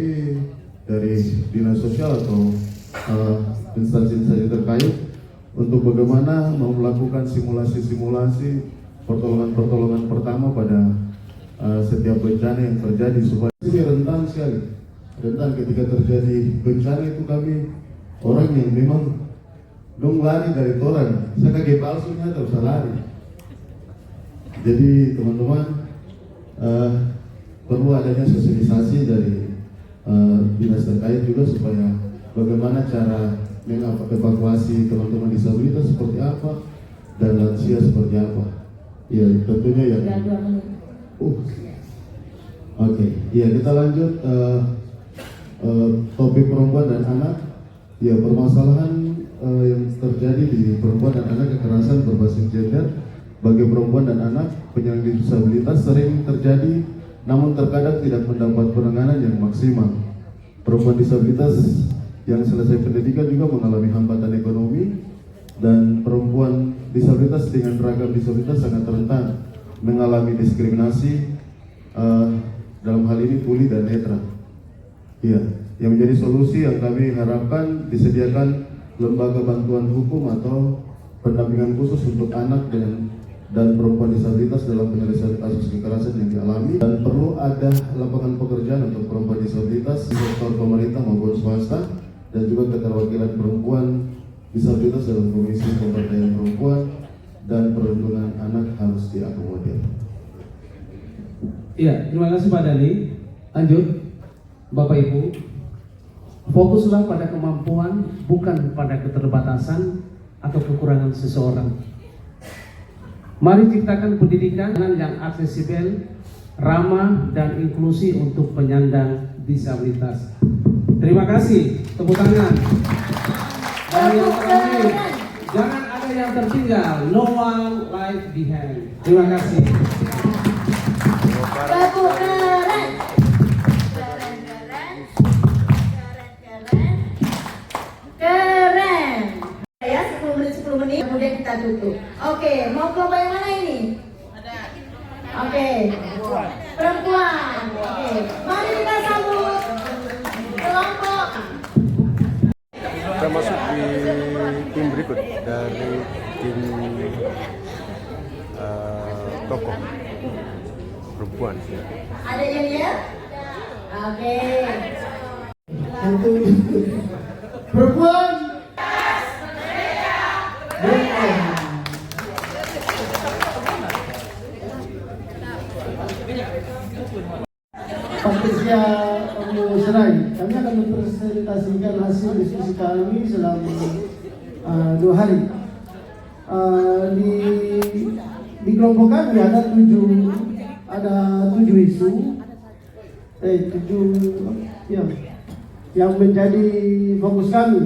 dari dinas sosial atau instansi-instansi terkait untuk bagaimana mau melakukan simulasi-simulasi pertolongan-pertolongan pertama pada setiap bencana yang terjadi supaya ini rentan sekali. Rentan ketika terjadi bencana itu kami orang yang memang dong lari dari toran, saya kaki palsunya terus lari. Jadi teman-teman perlu adanya sosialisasi dari dinas terkait juga supaya bagaimana cara mengevakuasi teman-teman disabilitas seperti apa dan lansia seperti apa. Ya tentunya ya. Oke, ya kita lanjut topik perempuan dan anak. Ya permasalahan yang terjadi di perempuan dan anak, kekerasan berbasis gender bagi perempuan dan anak penyandang disabilitas sering terjadi, namun terkadang tidak mendapat penanganan yang maksimal. Perempuan disabilitas yang selesai pendidikan juga mengalami hambatan ekonomi, dan perempuan disabilitas dengan ragam disabilitas sangat rentan mengalami diskriminasi, dalam hal ini tuli dan netra. Iya, yang menjadi solusi yang kami harapkan disediakan lembaga bantuan hukum atau pendampingan khusus untuk anak dan perempuan disabilitas dalam penyelesaian kasus kekerasan yang dialami, dan perlu ada lapangan pekerjaan untuk perempuan disabilitas di sektor pemerintah maupun swasta, dan juga keterwakilan perempuan disabilitas dalam komisi pemberdayaan perempuan dan perlindungan anak harus diakomodir. Iya, terima kasih Pak Dani. Lanjut, Bapak Ibu, fokuslah pada kemampuan, bukan pada keterbatasan atau kekurangan seseorang. Mari ciptakan pendidikan yang aksesibel, ramah, dan inklusi untuk penyandang disabilitas. Terima kasih, tepuk tangan. Dan yang terakhir, jangan ada yang tertinggal, no one left behind. Terima kasih. Babu keren. Keren. Ya, 10 menit kemudian kita tutup. Oke, mau kelompok yang mana ini? Ada. Oke. Perempuan. Oke. Mari kita sambut kelompok. Kita masuk di tim berikut dari tim tokoh perempuan. Ada yang ya? Oke. Perempuan. Patricia Serai, kami akan mempresentasikan hasil diskusi kami selama 2 hari. Di kelompok kami ada 7 isu, yang menjadi fokus kami.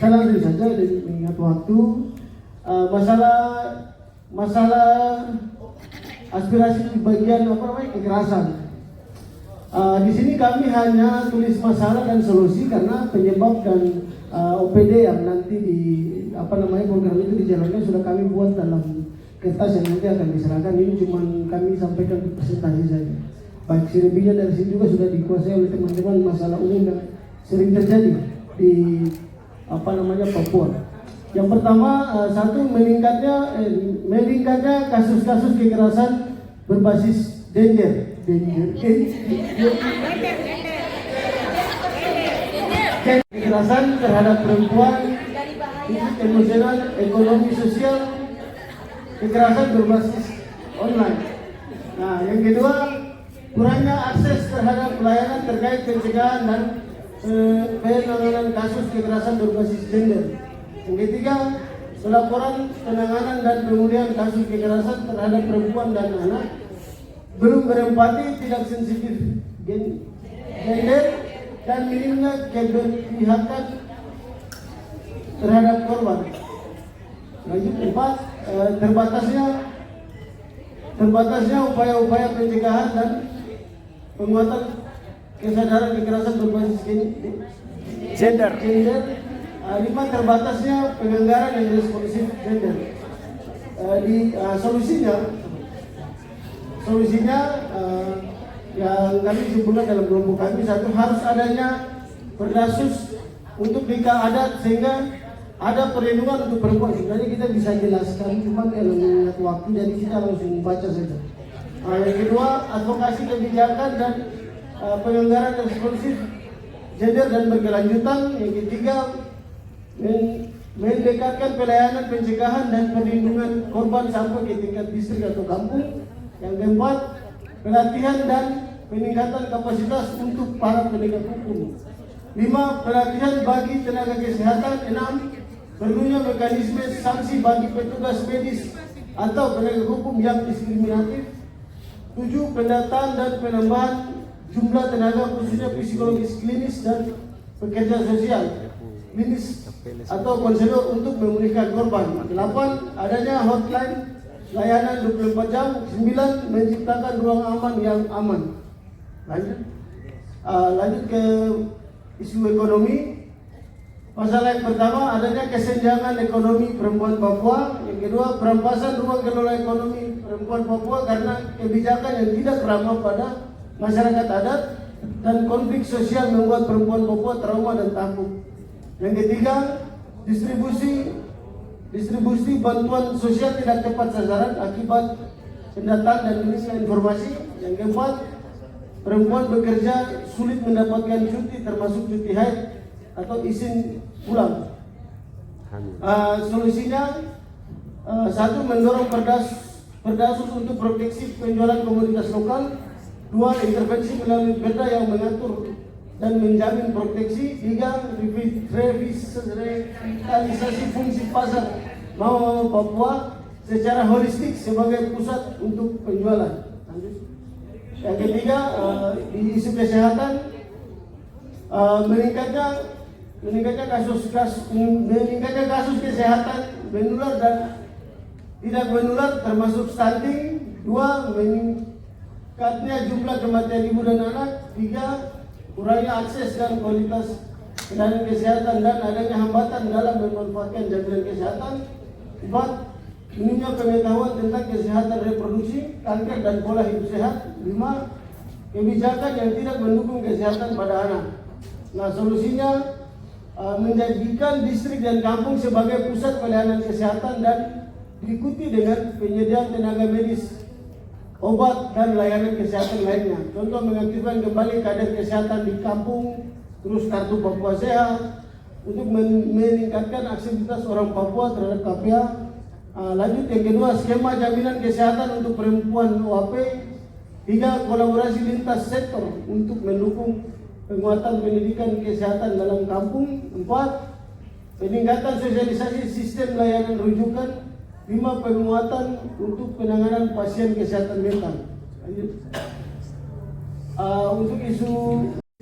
Saya langsung saja mengingat waktu. Masalah aspirasi bagian kekerasan. Di sini kami hanya tulis masalah dan solusi karena penyebab dan OPD yang nanti program itu dijalankan sudah kami buat dalam kertas yang nanti akan diserahkan. Ini cuma kami sampaikan presentasi saja. Baik selebihnya dari sini juga sudah dikuasai oleh teman-teman masalah umum yang sering terjadi di Papua. Yang pertama, satu meningkatnya kasus-kasus kekerasan berbasis gender. Kekerasan terhadap perempuan, fisik, emosional, ekonomi, sosial, kekerasan berbasis online. Nah, yang kedua, kurangnya akses terhadap pelayanan terkait pencegahan dan penanganan kasus kekerasan berbasis gender. Yang ketiga, pelaporan, penanganan dan pemulihan kasus kekerasan terhadap perempuan dan anak belum berempati, tidak sensitif gender, dan minimnya keberpihakan terhadap korban. Lanjut 4, terbatasnya upaya-upaya pencegahan dan penguatan kesadaran kekerasan berbasis gender. 5, terbatasnya penganggaran yang responsif gender. Solusinya yang kami simpulkan dalam kelompok kami, 1, harus adanya Perdasus untuk nikah adat sehingga ada perlindungan untuk perempuan. Sebenarnya kita bisa jelaskan, cuma kalau mengingat waktu jadi kita langsung membaca saja. Yang kedua, advokasi kebijakan dan penganggaran responsif gender dan berkelanjutan. Yang ketiga, mendekatkan pelayanan pencegahan dan perlindungan korban sampai ke tingkat distrik atau kampung. Yang keempat, pelatihan dan peningkatan kapasitas untuk para penegak hukum. 5, pelatihan bagi tenaga kesehatan. 6, perlunya mekanisme sanksi bagi petugas medis atau penegak hukum yang diskriminatif. 7, pendataan dan penambahan jumlah tenaga khususnya psikologis klinis dan pekerja sosial klinis atau konselor untuk memulihkan korban. 8, adanya hotline layanan 24 jam. 9, menciptakan ruang aman yang aman. Lanjut ke isu ekonomi. Masalah yang pertama, adanya kesenjangan ekonomi perempuan Papua. Yang kedua, perampasan ruang kelola ekonomi perempuan Papua karena kebijakan yang tidak ramah pada masyarakat adat, dan konflik sosial membuat perempuan Papua trauma dan takut. Yang ketiga, distribusi bantuan sosial tidak tepat sasaran akibat pendataan dan minimnya informasi. Yang keempat, perempuan bekerja sulit mendapatkan cuti termasuk cuti haid atau izin pulang. Solusinya, 1, mendorong Perdasus untuk proteksi penjualan komoditas lokal. 2, intervensi melalui perda yang mengatur dan menjamin proteksi. 3, revitalisasi fungsi pasar Mama Papua secara holistik sebagai pusat untuk penjualan. Yang ketiga, di isu kesehatan, meningkatnya kasus kesehatan menular dan tidak menular termasuk stunting. 2, meningkatnya jumlah kematian ibu dan anak. 3, kurangnya akses dan kualitas pelayanan kesehatan dan adanya hambatan dalam memanfaatkan jaminan kesehatan. 4, minimnya pengetahuan tentang kesehatan reproduksi, kanker dan pola hidup sehat. 5, kebijakan yang tidak mendukung kesehatan pada anak. Nah, solusinya menjadikan distrik dan kampung sebagai pusat pelayanan kesehatan dan diikuti dengan penyediaan tenaga medis, obat dan layanan kesehatan lainnya. Contoh, mengaktifkan kembali kader kesehatan di kampung, terus kartu Papua Sehat untuk meningkatkan aktivitas orang Papua terhadap KPA. Lanjut yang kedua, skema jaminan kesehatan untuk perempuan OAP. 3, kolaborasi lintas sektor untuk mendukung penguatan pendidikan kesehatan dalam kampung. 4, peningkatan sosialisasi sistem layanan rujukan. 5, penguatan untuk penanganan pasien kesehatan mental. Lanjut. Untuk isu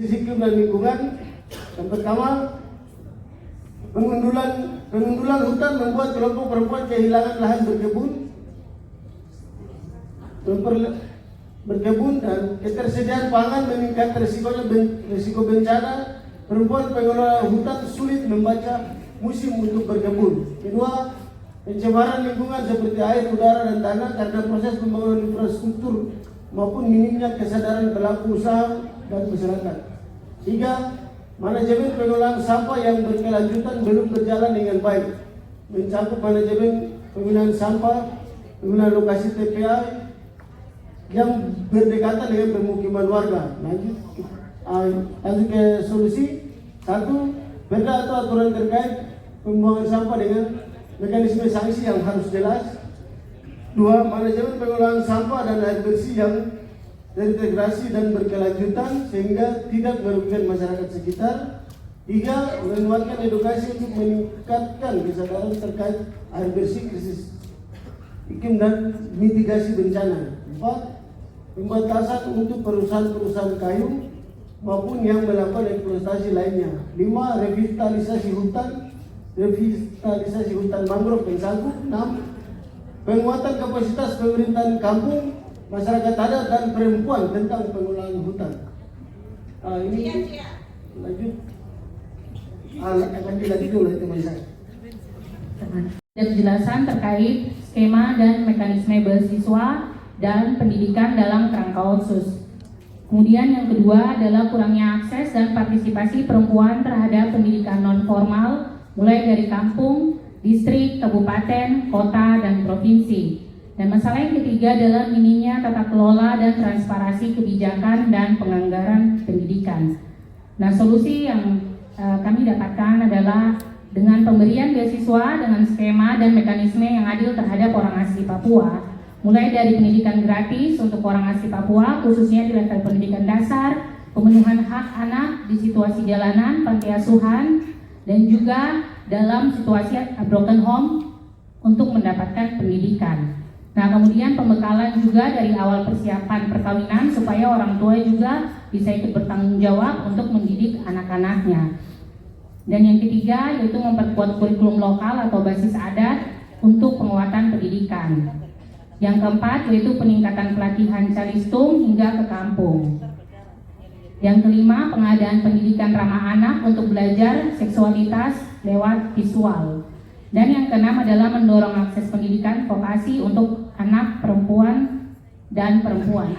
iklim dan lingkungan, yang pertama, pengundulan hutan membuat kelompok perempuan kehilangan lahan berkebun dan ketersediaan pangan meningkat. Risiko bencana, perempuan pengelola hutan sulit membaca musim untuk berkebun. Kedua, pencemaran lingkungan seperti air, udara, dan tanah karena proses pembangunan infrastruktur maupun minimnya kesadaran pelaku usaha dan masyarakat. 3, manajemen pengelolaan sampah yang berkelanjutan belum berjalan dengan baik, mencakup manajemen penggunaan sampah, penggunaan lokasi TPA yang berdekatan dengan pemukiman warga. Lanjut ke solusi. 1, perda atau aturan terkait pembuangan sampah dengan mekanisme sanksi yang harus jelas. 2, manajemen pengelolaan sampah dan air bersih yang terintegrasi dan berkelanjutan sehingga tidak merugikan masyarakat sekitar. 3, menguatkan edukasi untuk meningkatkan kesadaran terkait air bersih, krisis iklim dan mitigasi bencana. 4, pembatasan untuk perusahaan-perusahaan kayu maupun yang melakukan eksploitasi lainnya. 5. Revitalisasi hutan mangrove dan sagu. 6. Penguatan kapasitas pemerintahan kampung, masyarakat adat dan perempuan tentang pengelolaan hutan. Ini lanjut. Akan dilanjut oleh teman saya. Dan penjelasan terkait skema dan mekanisme beasiswa dan pendidikan dalam kerangka otsus. Kemudian yang kedua adalah kurangnya akses dan partisipasi perempuan terhadap pendidikan non formal, mulai dari kampung, distrik, kabupaten, kota, dan provinsi. Dan masalah yang ketiga adalah minimnya tata kelola dan transparansi kebijakan dan penganggaran pendidikan. Nah, solusi yang kami dapatkan adalah dengan pemberian beasiswa dengan skema dan mekanisme yang adil terhadap orang asli Papua, mulai dari pendidikan gratis untuk orang asli Papua, khususnya di level pendidikan dasar, pemenuhan hak anak di situasi jalanan, panti asuhan, dan juga dalam situasi broken home untuk mendapatkan pendidikan. Nah, kemudian pembekalan juga dari awal persiapan perkawinan supaya orang tua juga bisa ikut bertanggung jawab untuk mendidik anak-anaknya. Dan yang ketiga yaitu memperkuat kurikulum lokal atau basis adat untuk penguatan pendidikan. Yang keempat yaitu peningkatan pelatihan calistung hingga ke kampung. Yang kelima, pengadaan pendidikan ramah anak untuk belajar seksualitas lewat visual. Dan yang keenam adalah mendorong akses pendidikan vokasi untuk anak perempuan dan perempuan.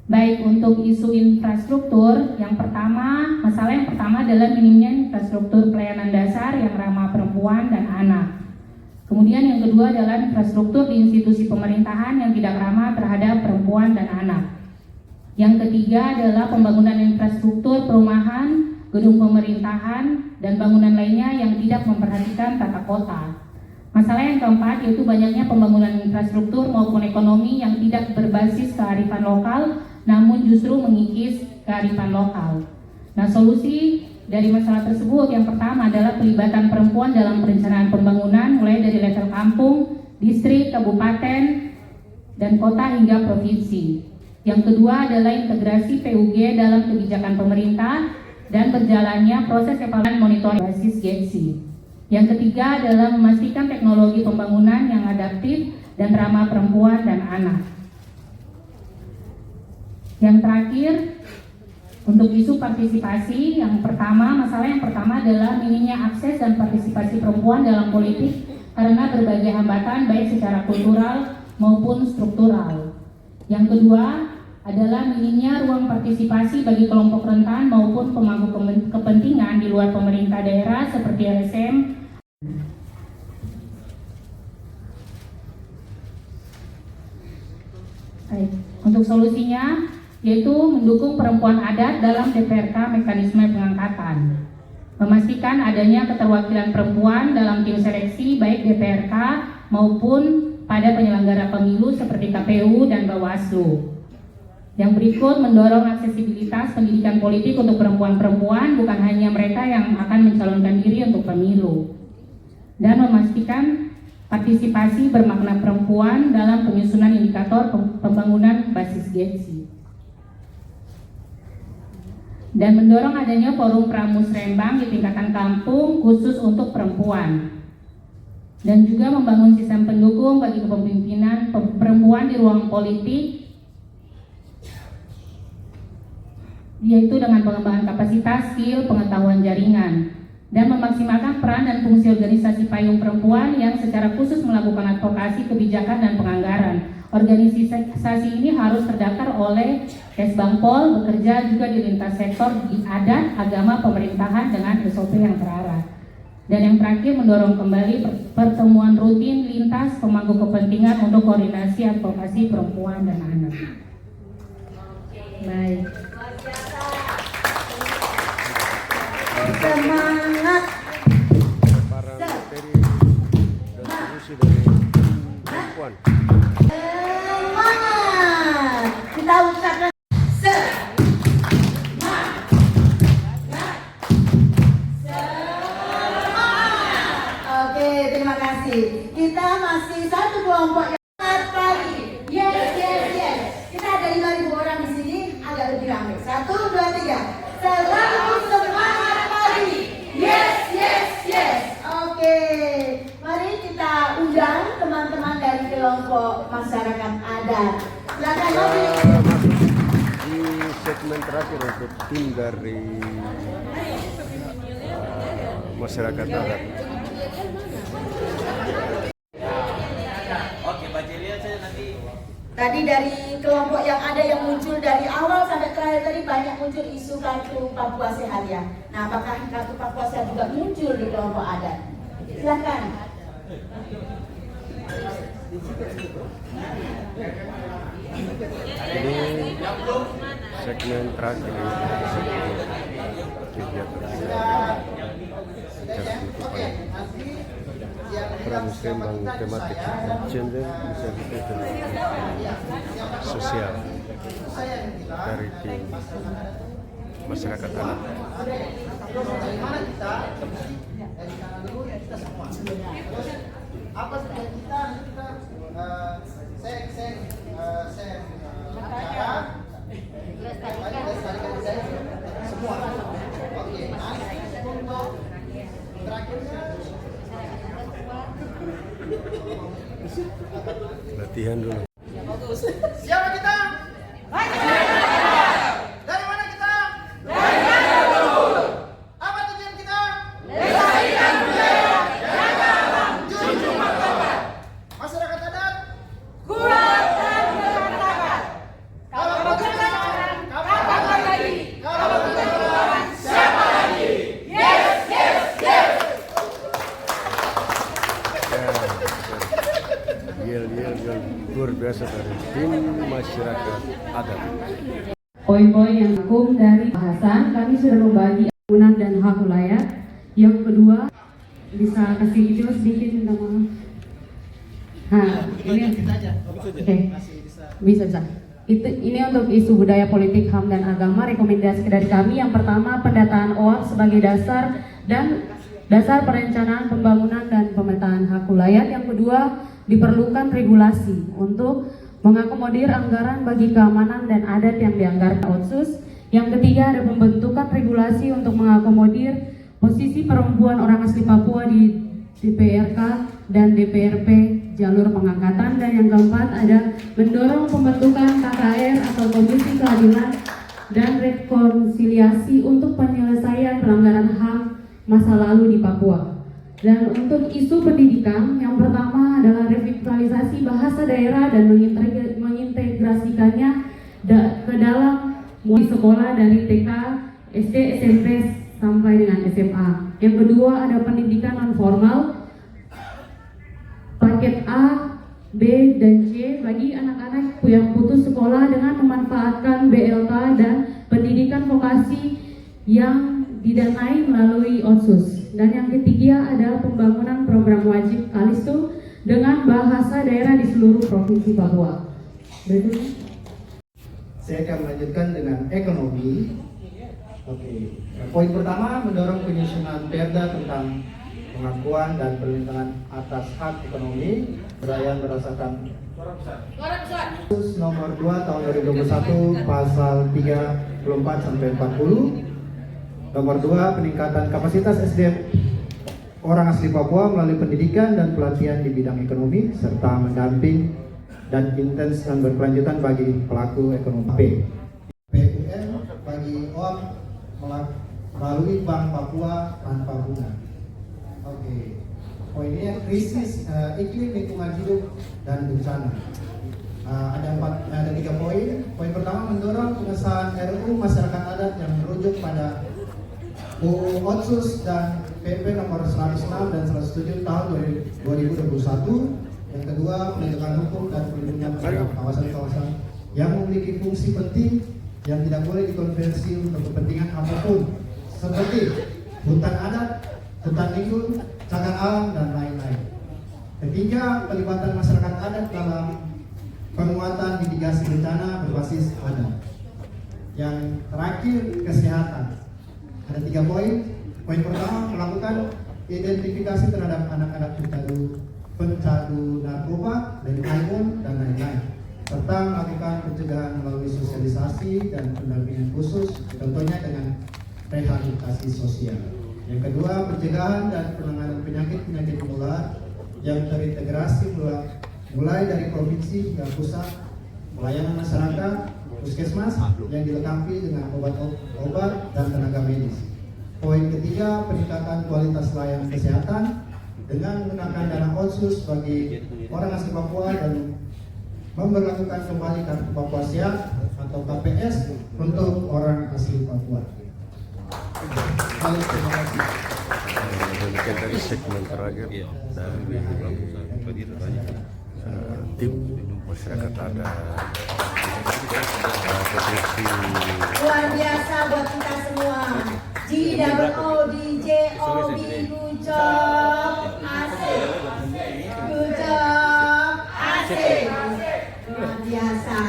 Baik, untuk isu infrastruktur, masalah yang pertama adalah minimnya infrastruktur pelayanan dasar yang ramah perempuan dan anak. Kemudian yang kedua adalah infrastruktur di institusi pemerintahan yang tidak ramah terhadap perempuan dan anak. Yang ketiga adalah pembangunan infrastruktur perumahan, gedung pemerintahan, dan bangunan lainnya yang tidak memperhatikan tata kota. Masalah yang keempat yaitu banyaknya pembangunan infrastruktur maupun ekonomi yang tidak berbasis kearifan lokal, namun justru mengikis kearifan lokal. Nah, solusi dari masalah tersebut yang pertama adalah pelibatan perempuan dalam perencanaan pembangunan mulai dari level kampung, distrik, kabupaten, dan kota hingga provinsi. Yang kedua adalah integrasi PUG dalam kebijakan pemerintah dan berjalannya proses evaluasi monitoring basis GEPSI. Yang ketiga adalah memastikan teknologi pembangunan yang adaptif dan ramah perempuan dan anak. Yang terakhir, untuk isu partisipasi, masalah yang pertama adalah minimnya akses dan partisipasi perempuan dalam politik karena berbagai hambatan baik secara kultural maupun struktural. Yang kedua adalah minimnya ruang partisipasi bagi kelompok rentan maupun pemangku kepentingan di luar pemerintah daerah seperti LSM. Baik, untuk solusinya yaitu mendukung perempuan adat dalam DPRK mekanisme pengangkatan, memastikan adanya keterwakilan perempuan dalam tim seleksi baik DPRK maupun pada penyelenggara pemilu seperti KPU dan Bawaslu. Yang berikut, mendorong aksesibilitas pendidikan politik untuk perempuan-perempuan, bukan hanya mereka yang akan mencalonkan diri untuk pemilu, dan memastikan partisipasi bermakna perempuan dalam penyusunan indikator pembangunan basis GEPSI. Dan mendorong adanya forum pramusrembang di tingkatan kampung khusus untuk perempuan. Dan juga membangun sistem pendukung bagi kepemimpinan perempuan di ruang politik, yaitu dengan pengembangan kapasitas, skill, pengetahuan jaringan, dan memaksimalkan peran dan fungsi organisasi payung perempuan yang secara khusus melakukan advokasi kebijakan dan penganggaran. Organisasi ini harus terdaftar oleh Kesbangpol, bekerja juga di lintas sektor di adat, agama, pemerintahan dengan SOP yang terarah. Dan yang terakhir, mendorong kembali pertemuan rutin lintas pemangku kepentingan untuk koordinasi advokasi perempuan dan anak. Baik. Semangat. Para materi dan solusi dari perempuan. Semangat. Kita ucapkan Oke, terima kasih. Kita masih satu kelompok yang sangat pagi. Yes. Kita ada 5.000 orang di sini, agak lebih ramai. kelompok masyarakat adat. Silakan maju. Masuk di segmen terakhir untuk tim dari masyarakat adat. Tadi dari kelompok yang ada yang muncul dari awal sampai terakhir tadi banyak muncul isu kartu Papua Sehat ya. Nah, apakah kartu Papua Sehat juga muncul di kelompok adat? Silakan. Ini segmen terakhir kegiatan acara penutupan Pramuslim Bang tematik gender bisa kita sosial dari tim masyarakat adat. Apa tujuan kita? Semua. Oke. Terakhirnya Latihan dulu. siapa kita? Dari mana kita? Apa tujuan kita? Melestarikan budaya, jaga alam, junjung martabat. Masyarakat adat, kuat dan bermartabat. Kalau bukan sekarang, kapan lagi? Kalau bukan sekarang, siapa lagi? Yes, yes, yes. Yel luar biasa dari tim masyarakat adat. Poin-poin yang hukum dari bahasan kami sudah membagi bangunan dan hak wilayah. Yang kedua bisa kasih video sedikit minta maaf. Nah, ini oke. Bisa. Ini untuk isu budaya politik, HAM dan agama. Rekomendasi dari kami yang pertama pendataan OAP sebagai dasar perencanaan pembangunan dan pemetaan hak wilayah. Yang kedua diperlukan regulasi untuk mengakomodir anggaran bagi keamanan dan adat yang dianggarkan Otsus. Yang ketiga ada pembentukan regulasi untuk mengakomodir posisi perempuan orang asli Papua di DPRK dan DPRP jalur pengangkatan. Dan yang keempat ada mendorong pembentukan KKR atau Komisi Keadilan dan Rekonsiliasi untuk penyelesaian pelanggaran HAM masa lalu di Papua. Dan untuk isu pendidikan, yang pertama adalah revitalisasi bahasa daerah dan mengintegrasikannya ke dalam sekolah dari TK, SD, SMP sampai dengan SMA. Yang kedua ada pendidikan non formal, paket A, B, dan C bagi anak-anak yang putus sekolah dengan memanfaatkan BLK dan pendidikan vokasi yang didanai melalui Otsus. Dan yang ketiga ada pembangunan program wajib Kalisto dengan bahasa daerah di seluruh provinsi Papua. Berikutnya. Saya akan melanjutkan dengan ekonomi. Oke. Poin pertama mendorong penyusunan Perda tentang pengakuan dan perlindungan atas hak ekonomi berayaan berdasarkan nomor 2 tahun 2021 pasal 34 sampai 40. Nomor 2, peningkatan kapasitas SDM orang asli Papua melalui pendidikan dan pelatihan di bidang ekonomi serta mendamping dan intens dan berkelanjutan bagi pelaku ekonomi. PUN bagi OAP melalui Bank Papua tanpa bunga. Oke. Poinnya krisis iklim lingkungan hidup dan bencana. Ada 3 poin. Poin pertama mendorong pengesahan RUU masyarakat adat yang merujuk pada UU Otsus dan PP nomor 106 dan 107 tahun 2021. Yang kedua, penegakan hukum dan perlindungan terhadap kawasan-kawasan yang memiliki fungsi penting yang tidak boleh dikonversi untuk kepentingan apapun, seperti hutan adat, hutan lindung, cagar alam, dan lain-lain. Ketiga, pelibatan masyarakat adat dalam penguatan mitigasi bencana berbasis adat. Yang terakhir, kesehatan. Ada 3 poin. Poin pertama, melakukan identifikasi terhadap anak-anak pecandu narkoba, dan iPhone, dan lain-lain, serta melakukan pencegahan melalui sosialisasi dan pendampingan khusus, contohnya dengan rehabilitasi sosial. Yang kedua, pencegahan dan penanganan penyakit menular yang terintegrasi mulai dari provinsi hingga pusat, pelayanan masyarakat, puskesmas yang dilengkapi dengan obat-obat dan tenaga medis. Poin ketiga, peningkatan kualitas layanan kesehatan dengan menggunakan dana otsus bagi orang asli Papua dan memberlakukan kembali kartu Papua Sehat atau KPS untuk orang asli Papua. Terima kasih. Demikian tadi segmen terakhir dari tim masyarakat ada provinsi. Luar biasa buat kita semua. GWODJOB, good job, asik. Good job, asik. Luar biasa.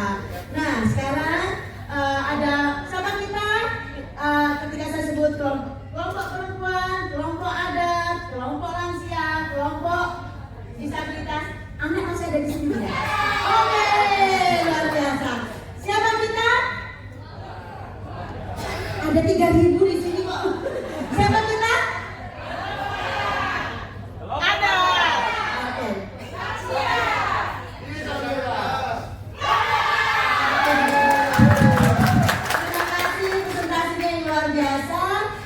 Nah, sekarang ada siapa kita? Ketika saya sebut kelompok perempuan, kelompok adat, kelompok lansia, kelompok disabilitas, anak masih ada di sini ya? Oke, luar biasa. Siapa kita? Ada 3.000 di sini kok. Siapa kita? Ada. Oke. Terima kasih presentasinya yang luar biasa.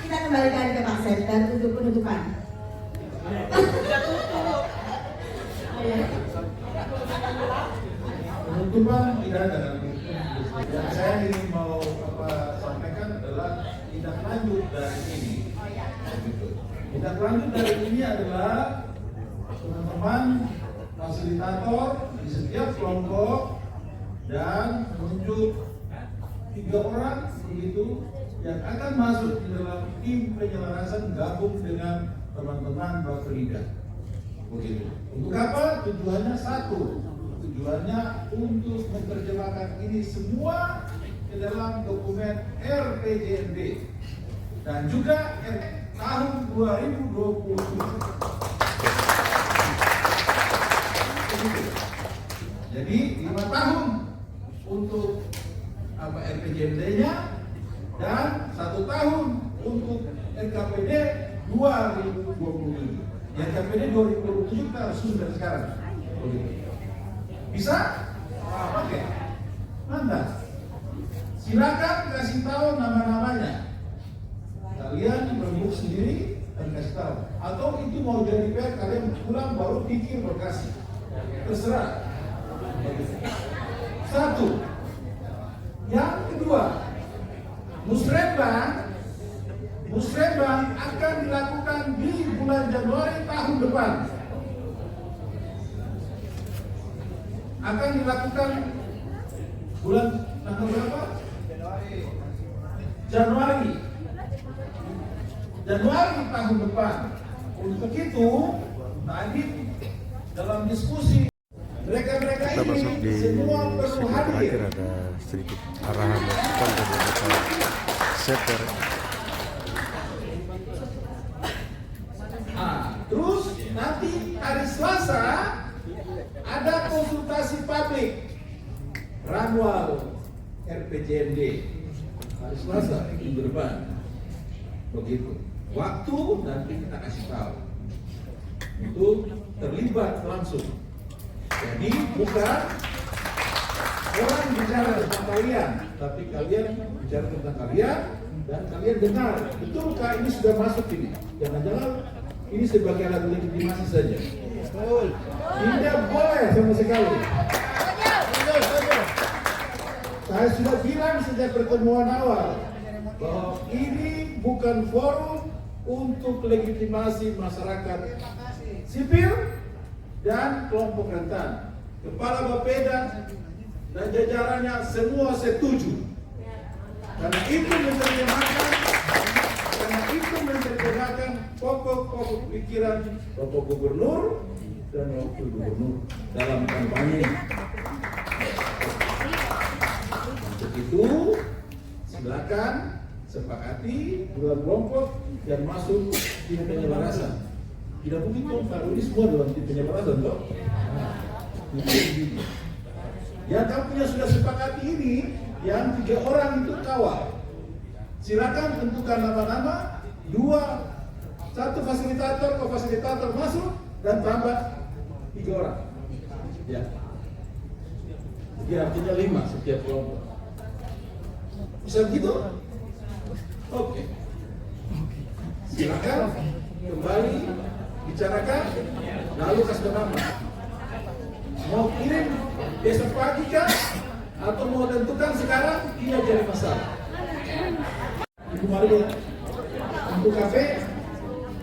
Kita kembalikan ke Pak Center untuk penutupan. Penutupan tidak ada. Yang saya ingin mau sampaikan adalah tindak lanjut dari ini. Tindak lanjut dari ini adalah teman-teman fasilitator di setiap kelompok dan menunjuk 3 orang begitu yang akan masuk di dalam tim penyelarasan gabung dengan teman-teman Bapelida. Begitu. Untuk apa? Tujuannya satu. Tujuannya untuk menerjemahkan ini semua ke dalam dokumen RPJMD dan juga tahun 2027. Jadi 5 tahun untuk RPJMD-nya dan 1 tahun untuk RKPD 2027. RKPD 2027 kita harus susun dari sekarang. Bisa? Oke. Mantap. Silakan kasih tahu nama-namanya. Kalian berembuk sendiri dan kasih tahu. Atau itu mau jadi PR, kalian pulang baru pikir berkasih. Terserah. 1. Yang kedua, musrebang akan dilakukan di bulan Januari tahun depan. Akan dilakukan bulan tanggal berapa? Januari tahun depan. Untuk itu, tadi dalam diskusi mereka-mereka Kita masuk ini di semua perlu segmen hadir. terakhir, ada sedikit arahan masukan dari Bapak Seter. Terus nanti hari Selasa ada konsultasi publik Ranwal RPJMD hari Selasa minggu depan. Begitu. Waktu nanti kita kasih tahu. Itu terlibat langsung. Jadi bukan orang bicara tentang kalian, tapi kalian bicara tentang kalian dan kalian dengar. Betulkah ini sudah masuk ini? Jangan-jangan ini sebagai alat legitimasi saja. Tidak boleh sama sekali. Saya sudah bilang sejak pertemuan awal bahwa ini bukan forum untuk legitimasi masyarakat sipil dan kelompok rentan. Kepala Bapeda dan jajarannya semua setuju. Karena itu menerjemahkan pokok-pokok pikiran Bapak Gubernur dan Wakil Gubernur dalam kampanye. Untuk itu, silakan sepakati dua kelompok yang masuk di penyelarasan. Tidak begitu, kalau ini semua dalam tim penyelarasan, toh. Yang kampungnya sudah sepakati ini, yang 3 orang itu kawal. Silakan tentukan nama-nama, 1 fasilitator, co-fasilitator masuk dan tambah 3 orang. Ya. Jadi artinya 5 setiap kelompok. Bisa begitu? Oke. Silakan kembali bicarakan, lalu kasih nama. Mau kirim besok pagi kah? Atau mau tentukan sekarang? Tidak jadi masalah. Ibu Maria, untuk kafe?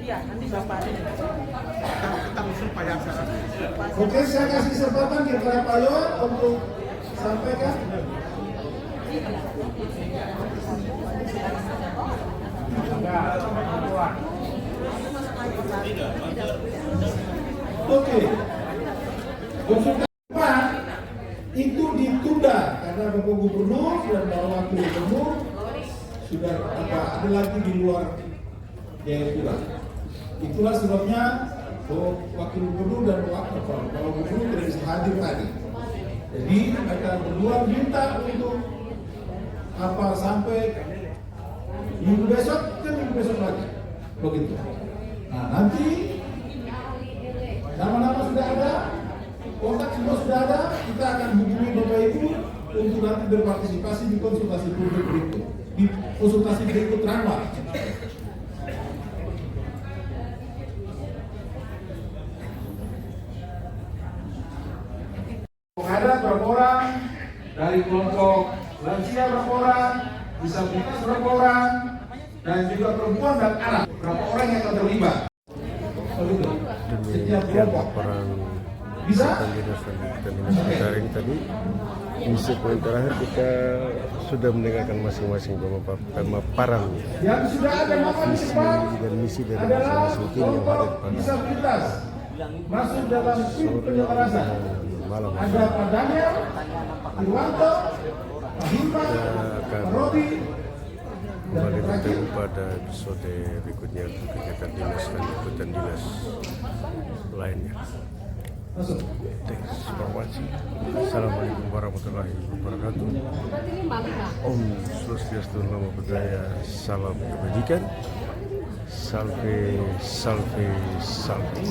Iya, nanti Bapak kita usul pada acara. Oke, saya kasih kesempatan kepada Pak Yohan untuk sampaikan. Oke, konsultasi itu ditunda karena Bapak Gubernur dan Bapak Wakil Gubernur sudah ada lagi di luar Jayapura. Itulah sebabnya Wakil Gubernur dan Bapak Gubernur tidak bisa hadir tadi. Jadi mereka berdua minta untuk sampai minggu besok lagi, begitu. Nah nanti nama-nama sudah ada, kontak semua sudah ada, kita akan hubungi Bapak Ibu untuk nanti berpartisipasi di konsultasi publik berikut, di konsultasi berikut Ranwa. Ada berapa orang dari kelompok lansia berapa orang, disabilitas berapa orang, dan juga perempuan dan anak berapa orang yang akan terlibat. Setiap kelompok bisa. Hari tadi di segmen terakhir kita sudah mendengarkan masing-masing pemaparan visi dan misi dari masing-masing tim yang ada pada disabilitas masuk dalam tim penyelenggaraan. Ada Pak Daniel, Irwanto, Pak Hima, Pak Robi, kembali bertemu pada episode berikutnya untuk kegiatan dinas dan ikutan dinas lainnya. Thanks for watching. Assalamualaikum warahmatullahi wabarakatuh. Om Swastiastu, Namo Buddhaya, salam kebajikan. Salve, salve, salve.